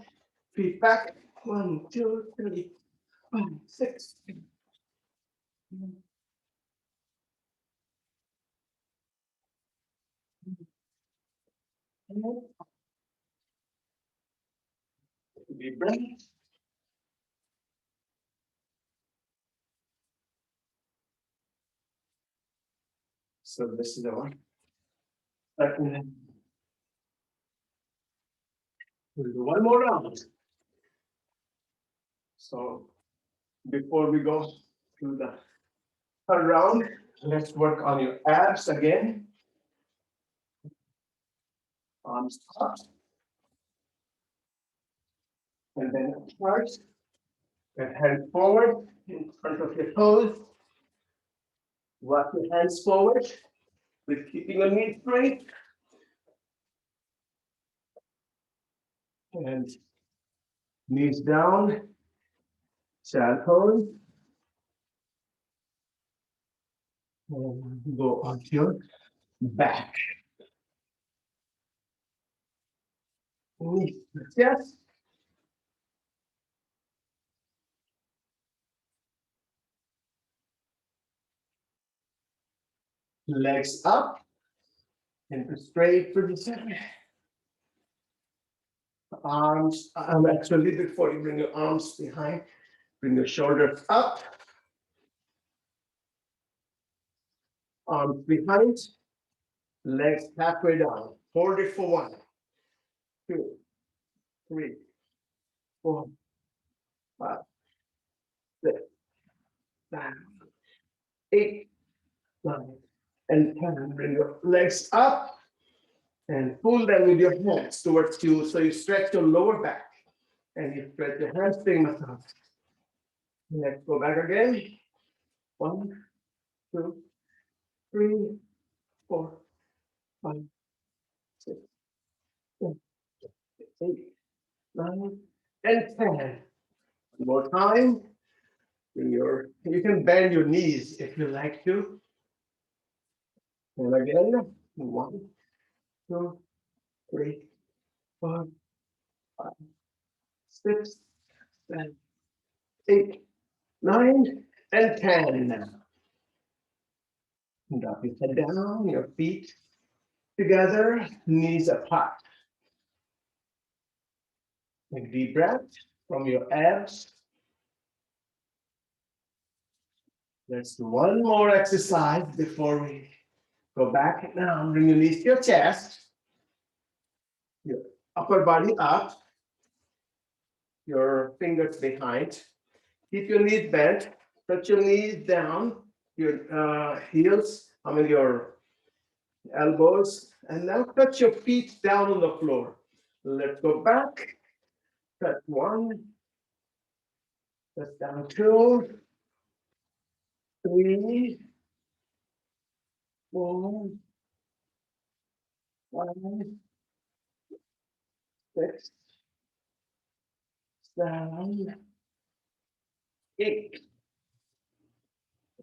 feet back. 1, 2, 3, 5, 6. Deep breath. So this is the one. Second. We'll do one more round. So before we go to the third round, let's work on your abs again. Arms up. And then apart. And hand forward in front of your toes. Walk your hands forward with keeping your knees straight. And knees down. Child pose. And go onto your back. Knees to the chest. Legs up and straight for the center. Arms, actually before you bring your arms behind, bring your shoulders up. Arms behind, legs halfway down. Hold it for 1, 2, 3, 4, 5, 6, 7, 8, 9, and 10. Bring your legs up and pull them with your hands towards you. So you stretch your lower back and you stretch your hamstring muscles. Let's go back again. 1, 2, 3, 4, 5, 6, 7, 8, 9, and 10. One more time. You can bend your knees if you like to. And again, 1, 2, 3, 4, 5, 6, 7, 8, 9, and 10. Drop your head down, your feet together, knees apart. Take deep breath from your abs. Let's do one more exercise before we go back down. Bring your knees to your chest, your upper body up, your fingers behind. Keep your knees bent, touch your knees down, your heels, your elbows, and now touch your feet down on the floor. Let's go back. Touch 1, touch down 2, 3, 4, 5, 6, 7, 8,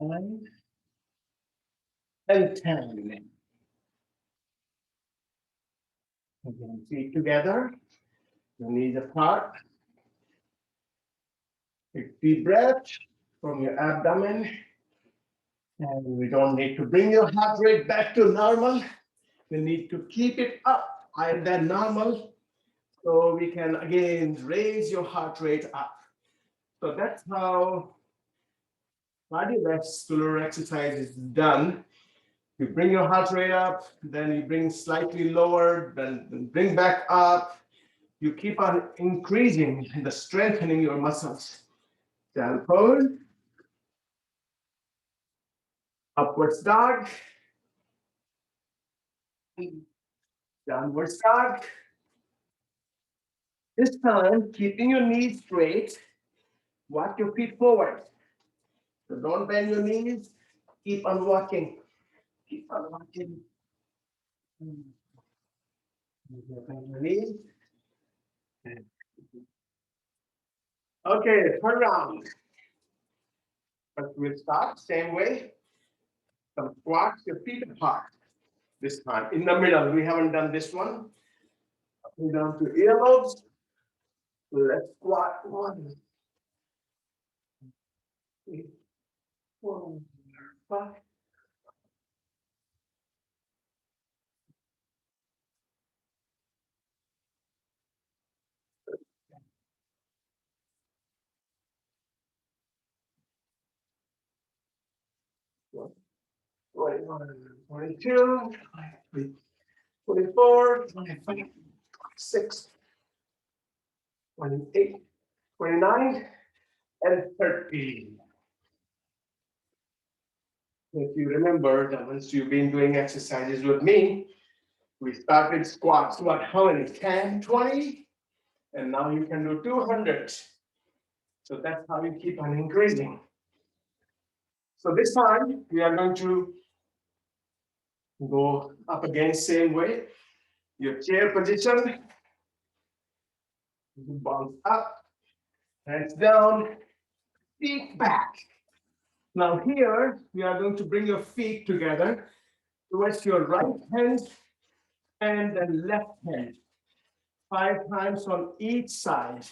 9, and 10. Again, feet together, your knees apart. Take deep breath from your abdomen. And we don't need to bring your heart rate back to normal. We need to keep it up higher than normal. So we can again raise your heart rate up. So that's how cardiovascular exercise is done. You bring your heart rate up, then you bring slightly lower, then bring back up. You keep on increasing the strengthening your muscles. Down pose. Upwards dog. Downwards dog. This time, keeping your knees straight, walk your feet forward. So don't bend your knees. Keep on walking. Keep on walking. Bend your knees. Okay, turn around. But we'll start same way. Some squats, your feet apart. This time in the middle. We haven't done this one. Up down to earlobes. Let's squat. 1, 3, 4, 5. One, 21, 22, 23, 24, 25, 26, 28, 29, and 30. If you remember that once you've been doing exercises with me, we started squats, what, how many? 10, 20? And now you can do 200. So that's how you keep on increasing. So this time we are going to go up again, same way. Your chair position, bounce up, hands down, feet back. Now here, we are going to bring your feet together towards your right hand and then left hand. 5 times on each side.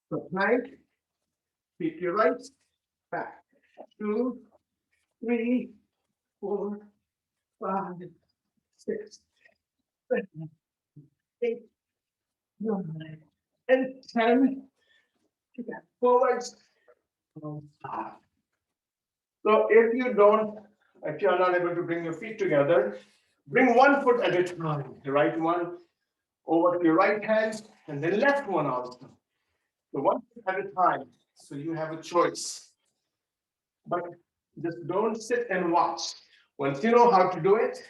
So plank, feet your right, back. 2, 3, 4, 5, 6, 7, 8, 9, and 10. Forwards. So if you are not able to bring your feet together, bring one foot at a time. The right one over to your right hand, and then left one also. So one foot at a time. So you have a choice. But just don't sit and watch. Once you know how to do it,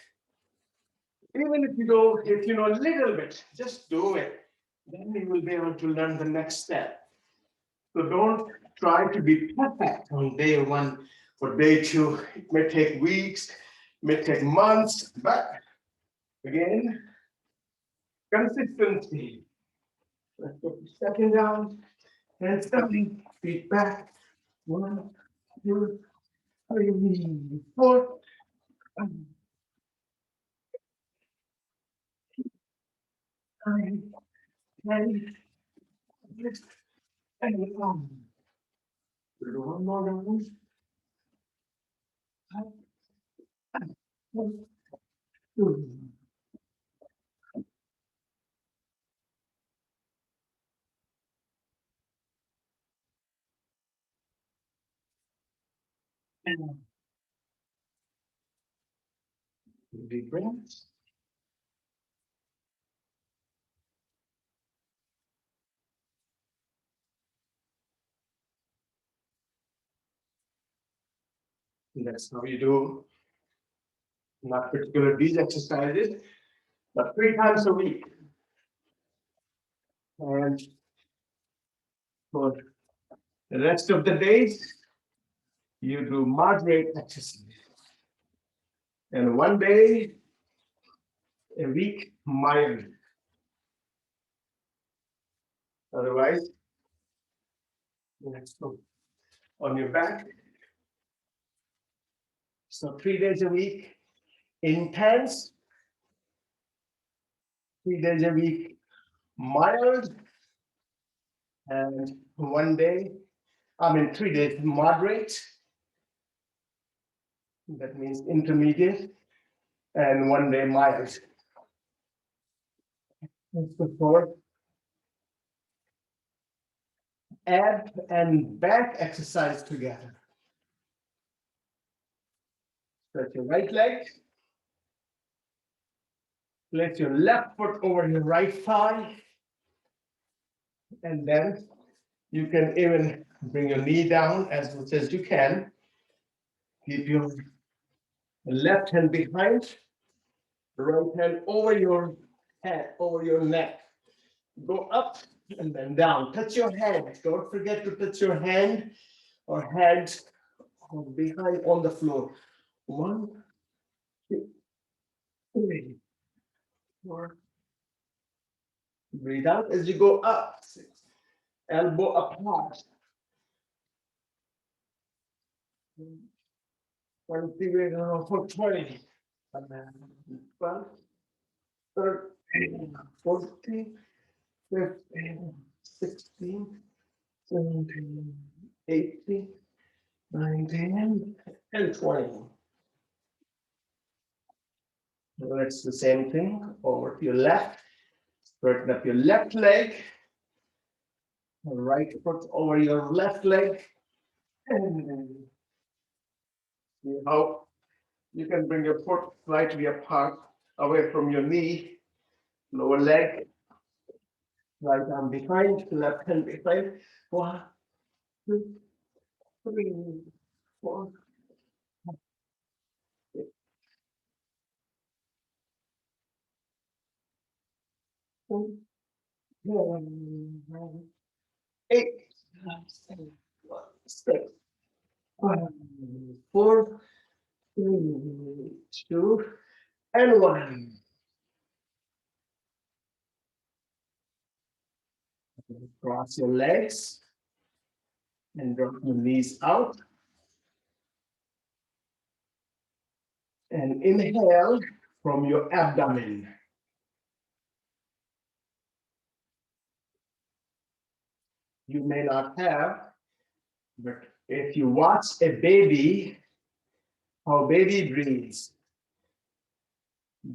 even if you know a little bit, just do it. Then you will be able to learn the next step. So don't try to be perfect on day 1 or day 2. It may take weeks, it may take months, but again, consistency. Let's go second down, hands down, feet back. 1, 2, 3, 4. 9, 10, 11, and 1. We'll do one more round. 1, 2. And deep breaths. That's how you do not particular these exercises, but 3 times a week. And for the rest of the days, you do moderate exercise. And 1 day a week, mild. Otherwise, let's go on your back. So 3 days a week, intense. 3 days a week, mild. And 1 day, 3 days, moderate. That means intermediate. And 1 day, mild. That's the 4th. Ab and back exercise together. Stretch your right leg. Place your left foot over your right thigh. And then you can even bring your knee down as much as you can. Keep your left hand behind, the right hand over your head, over your neck. Go up and then down. Touch your hand. Don't forget to touch your hand or hands behind on the floor. 1, 2, 3, 4. Breathe out as you go up. 6. Elbow apart. 20 for 20. 12, 13, 14, 15, 16, 17, 18, 19, and 20. Let's do the same thing over to your left. Straighten up your left leg. Right foot over your left leg. And see how you can bring your foot slightly apart, away from your knee. Lower leg. Right arm behind, left hand behind. 1, 2, 3, 4, 5, 6, 7, 8, 7, 6, 5, 4, 3, 2, and 1. Cross your legs and drop your knees out. And inhale from your abdomen. You may not have, but if you watch a baby, how baby breathes.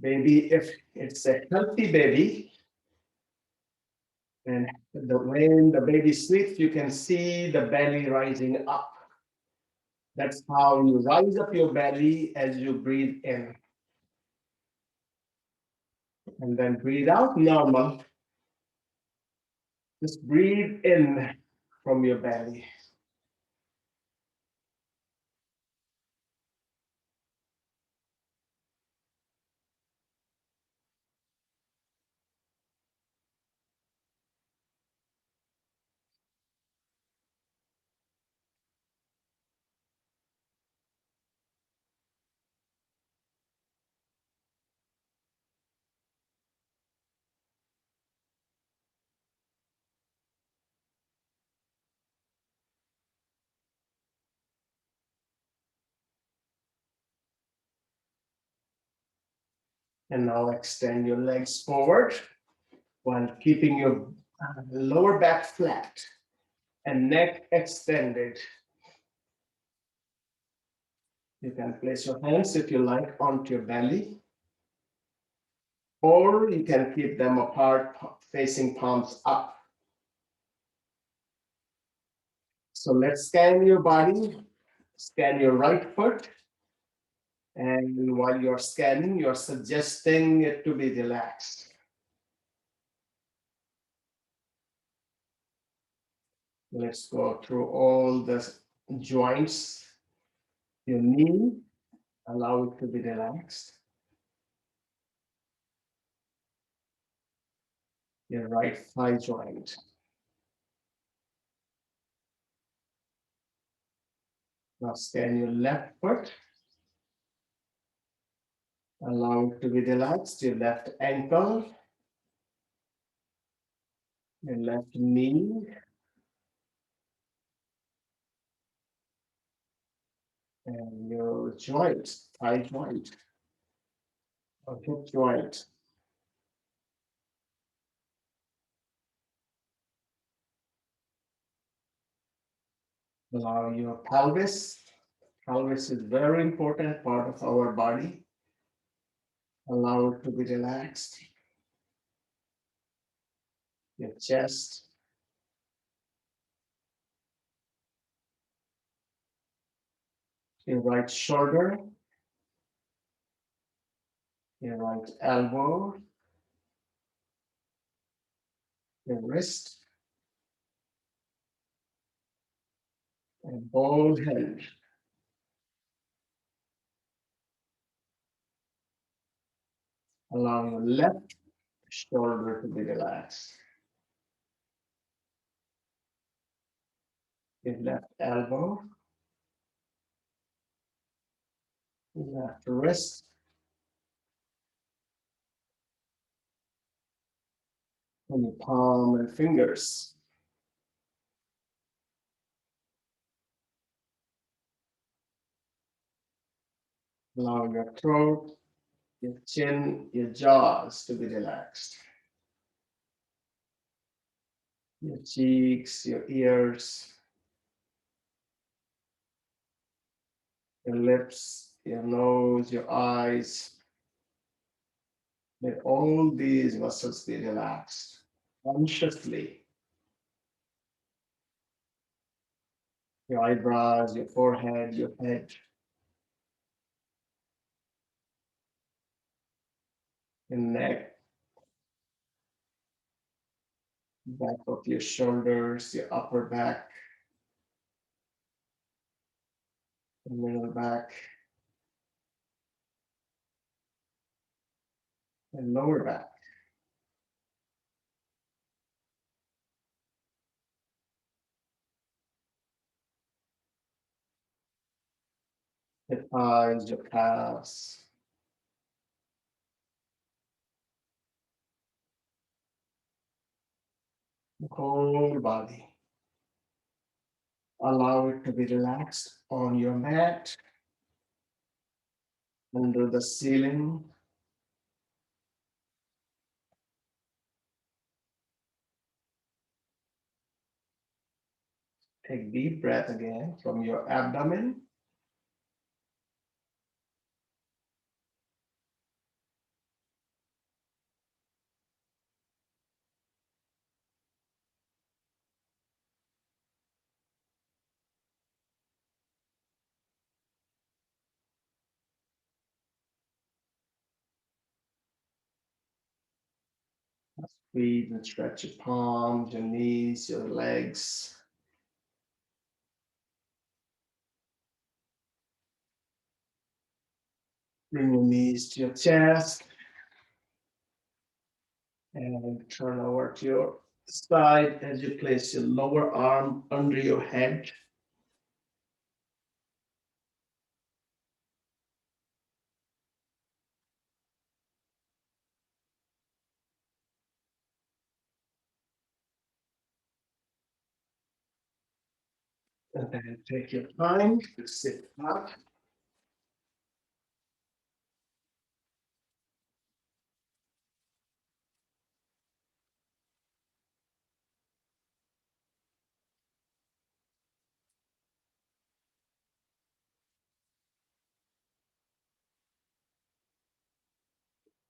Baby, if it's a healthy baby, and when the baby sleeps, you can see the belly rising up. That's how you rise up your belly as you breathe in. And then breathe out normal. Just breathe in from your belly. And now extend your legs forward while keeping your lower back flat and neck extended. You can place your hands, if you like, onto your belly, or you can keep them apart, facing palms up. So let's scan your body, scan your right foot, and while you're scanning, you're suggesting it to be relaxed. Let's go through all the joints. Your knee, allow it to be relaxed. Your right thigh joint. Now scan your left foot. Allow it to be relaxed. Your left ankle. Your left knee. And your joint, thigh joint. Or hip joint. Allow your pelvis. Pelvis is very important part of our body. Allow it to be relaxed. Your chest. Your right shoulder. Your right elbow. Your wrist. And whole hand. Allow your left shoulder to be relaxed. your left elbow, left wrist, and your palm and fingers. Allow your throat, your chin, your jaws to be relaxed. Your cheeks, your ears, your lips, your nose, your eyes. Let all these muscles be relaxed consciously. Your eyebrows, your forehead, your head, your neck, back of your shoulders, your upper back, the middle back, and lower back. Your thighs, your calves, the whole body. Allow it to be relaxed on your mat, under the ceiling. Take deep breath again from your abdomen. Squeeze and stretch your palms, your knees, your legs. Bring your knees to your chest and turn over to your side as you place your lower arm under your head. And then take your time to sit up.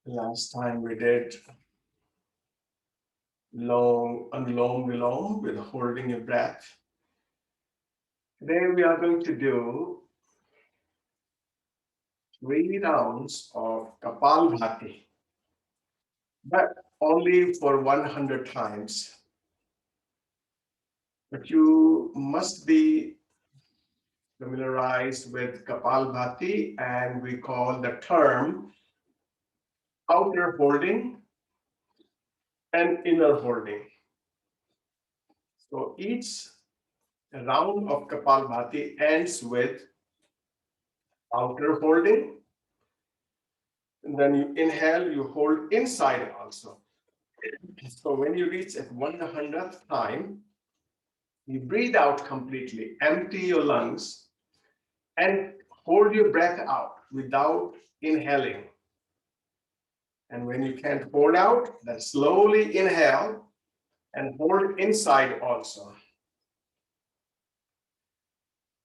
Last time we did long Anulom Vilom with holding your breath. Today we are going to do 3 rounds of Kapalbhati, but only for 100 times. But you must be familiarized with Kapalbhati, and we call the term outer holding and inner holding. So each round of Kapalbhati ends with outer holding. And then you inhale, you hold inside also. So when you reach at 100th time, you breathe out completely, empty your lungs, and hold your breath out without inhaling. And when you can't hold out, then slowly inhale and hold inside also.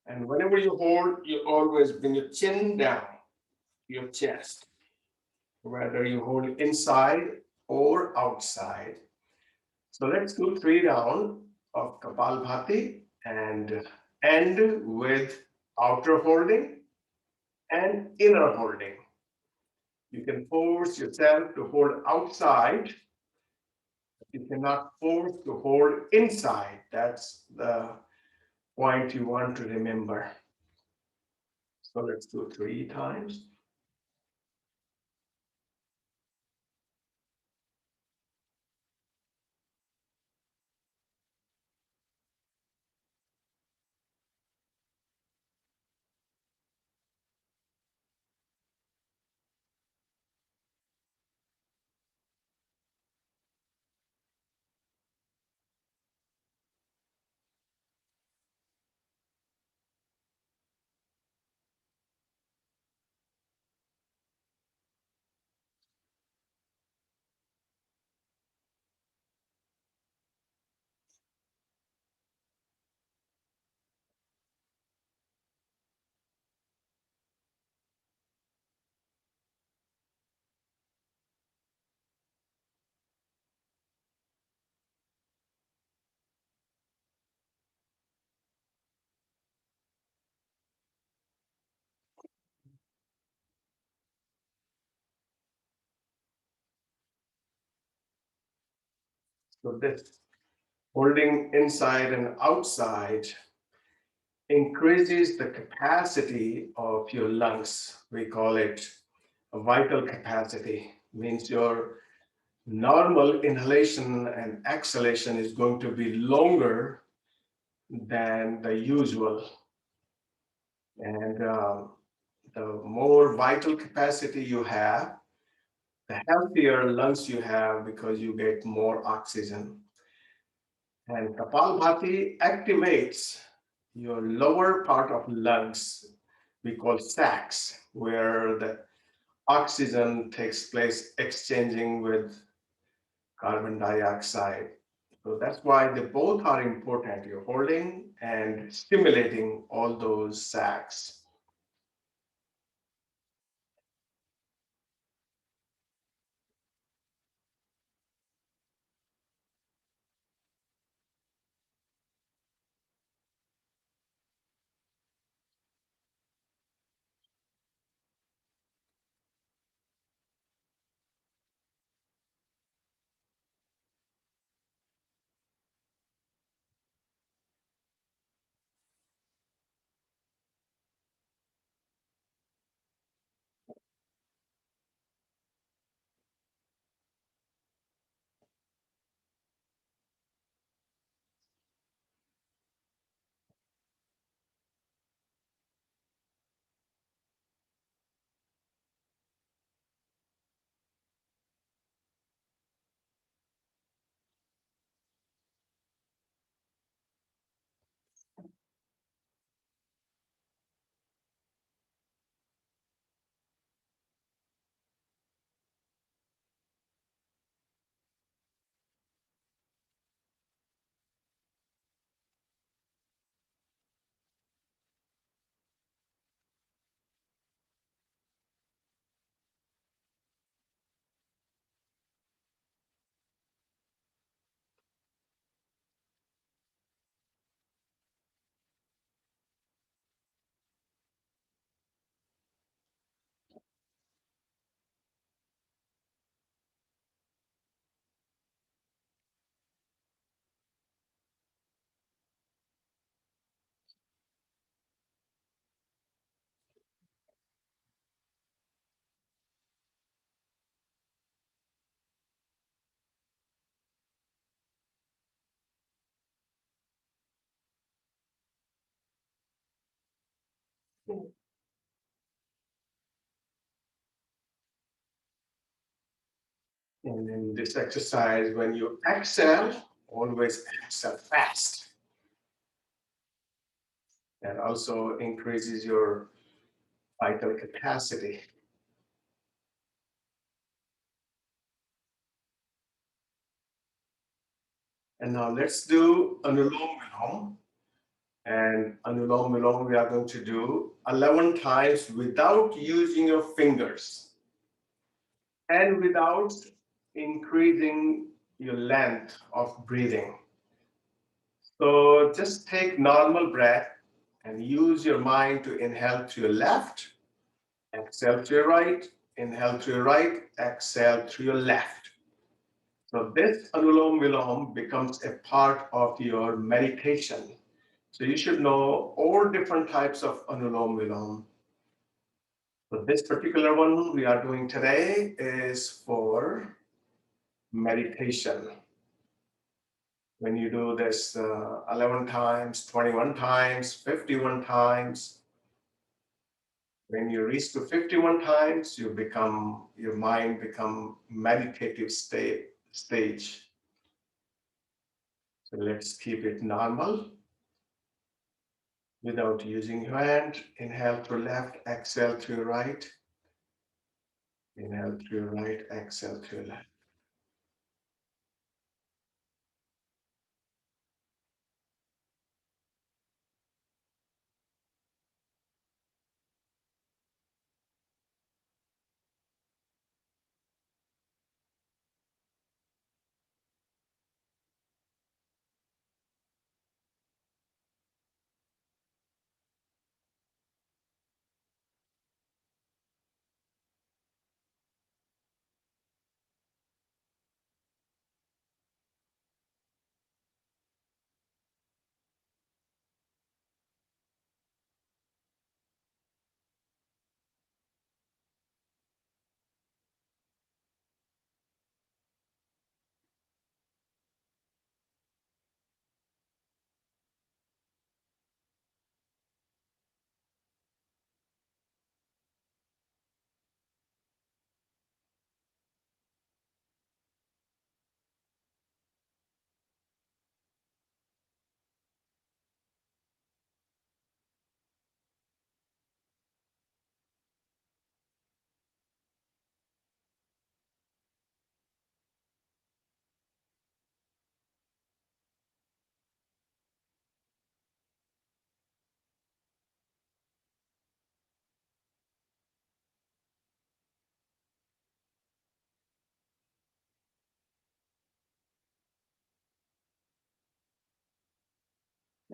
And whenever you hold, you always bring your chin down, your chest, whether you hold inside or outside. So let's do 3 rounds of Kapalbhati and end with outer holding and inner holding. You can force yourself to hold outside. You cannot force to hold inside. That's the point you want to remember. So let's do 3 times. So this holding inside and outside increases the capacity of your lungs. We call it a vital capacity, means your normal inhalation and exhalation is going to be longer than the usual. And the more vital capacity you have, the healthier lungs you have because you get more oxygen. And Kapalbhati activates your lower part of lungs, we call sacs, where the oxygen takes place exchanging with carbon dioxide. So that's why they both are important. You're holding and stimulating all those sacs. And in this exercise, when you exhale, always exhale fast. That also increases your vital capacity. And now let's do Anulom Vilom. And Anulom Vilom we are going to do 11 times without using your fingers and without increasing your length of breathing. So just take normal breath and use your mind to inhale to your left, exhale to your right, inhale to your right, exhale to your left. So this Anulom Vilom becomes a part of your meditation. So you should know all different types of Anulom Vilom. So this particular one we are doing today is for meditation. When you do this 11 times, 21 times, 51 times, when you reach to 51 times, your mind become meditative stage. So let's keep it normal without using your hand. Inhale to left, exhale to your right. Inhale to your right, exhale to your left.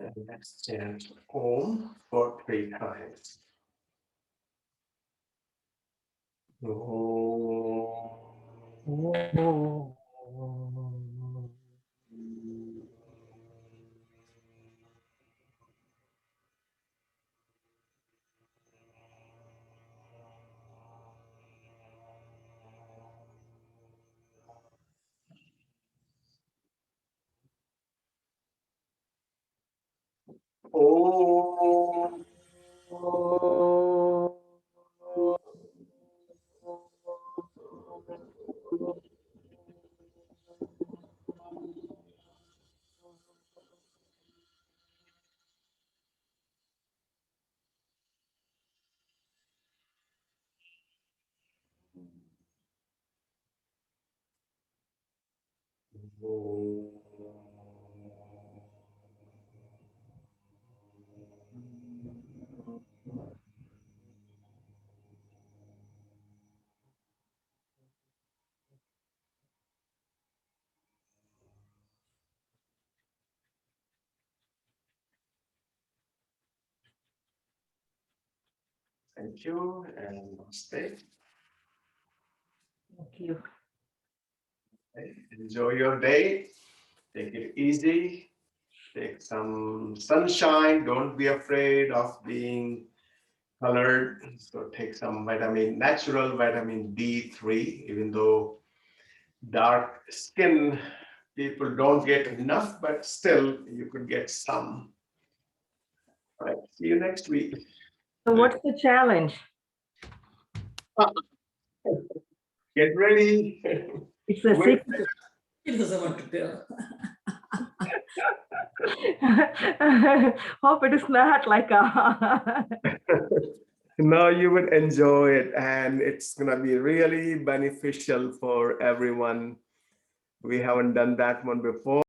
And let's chant Om for 3 times. Om. Om. Thank you and stay. Thank you. Enjoy your day. Take it easy. Take some sunshine. Don't be afraid of being colored. So take some natural vitamin D3, even though dark skin people don't get enough, but still you could get some. All right. See you next week. So what's the challenge? Get ready. It's a Wait. secret. He doesn't want to go. Hope it is not like a. No, you would enjoy it, and it's gonna be really beneficial for everyone. We haven't done that one before.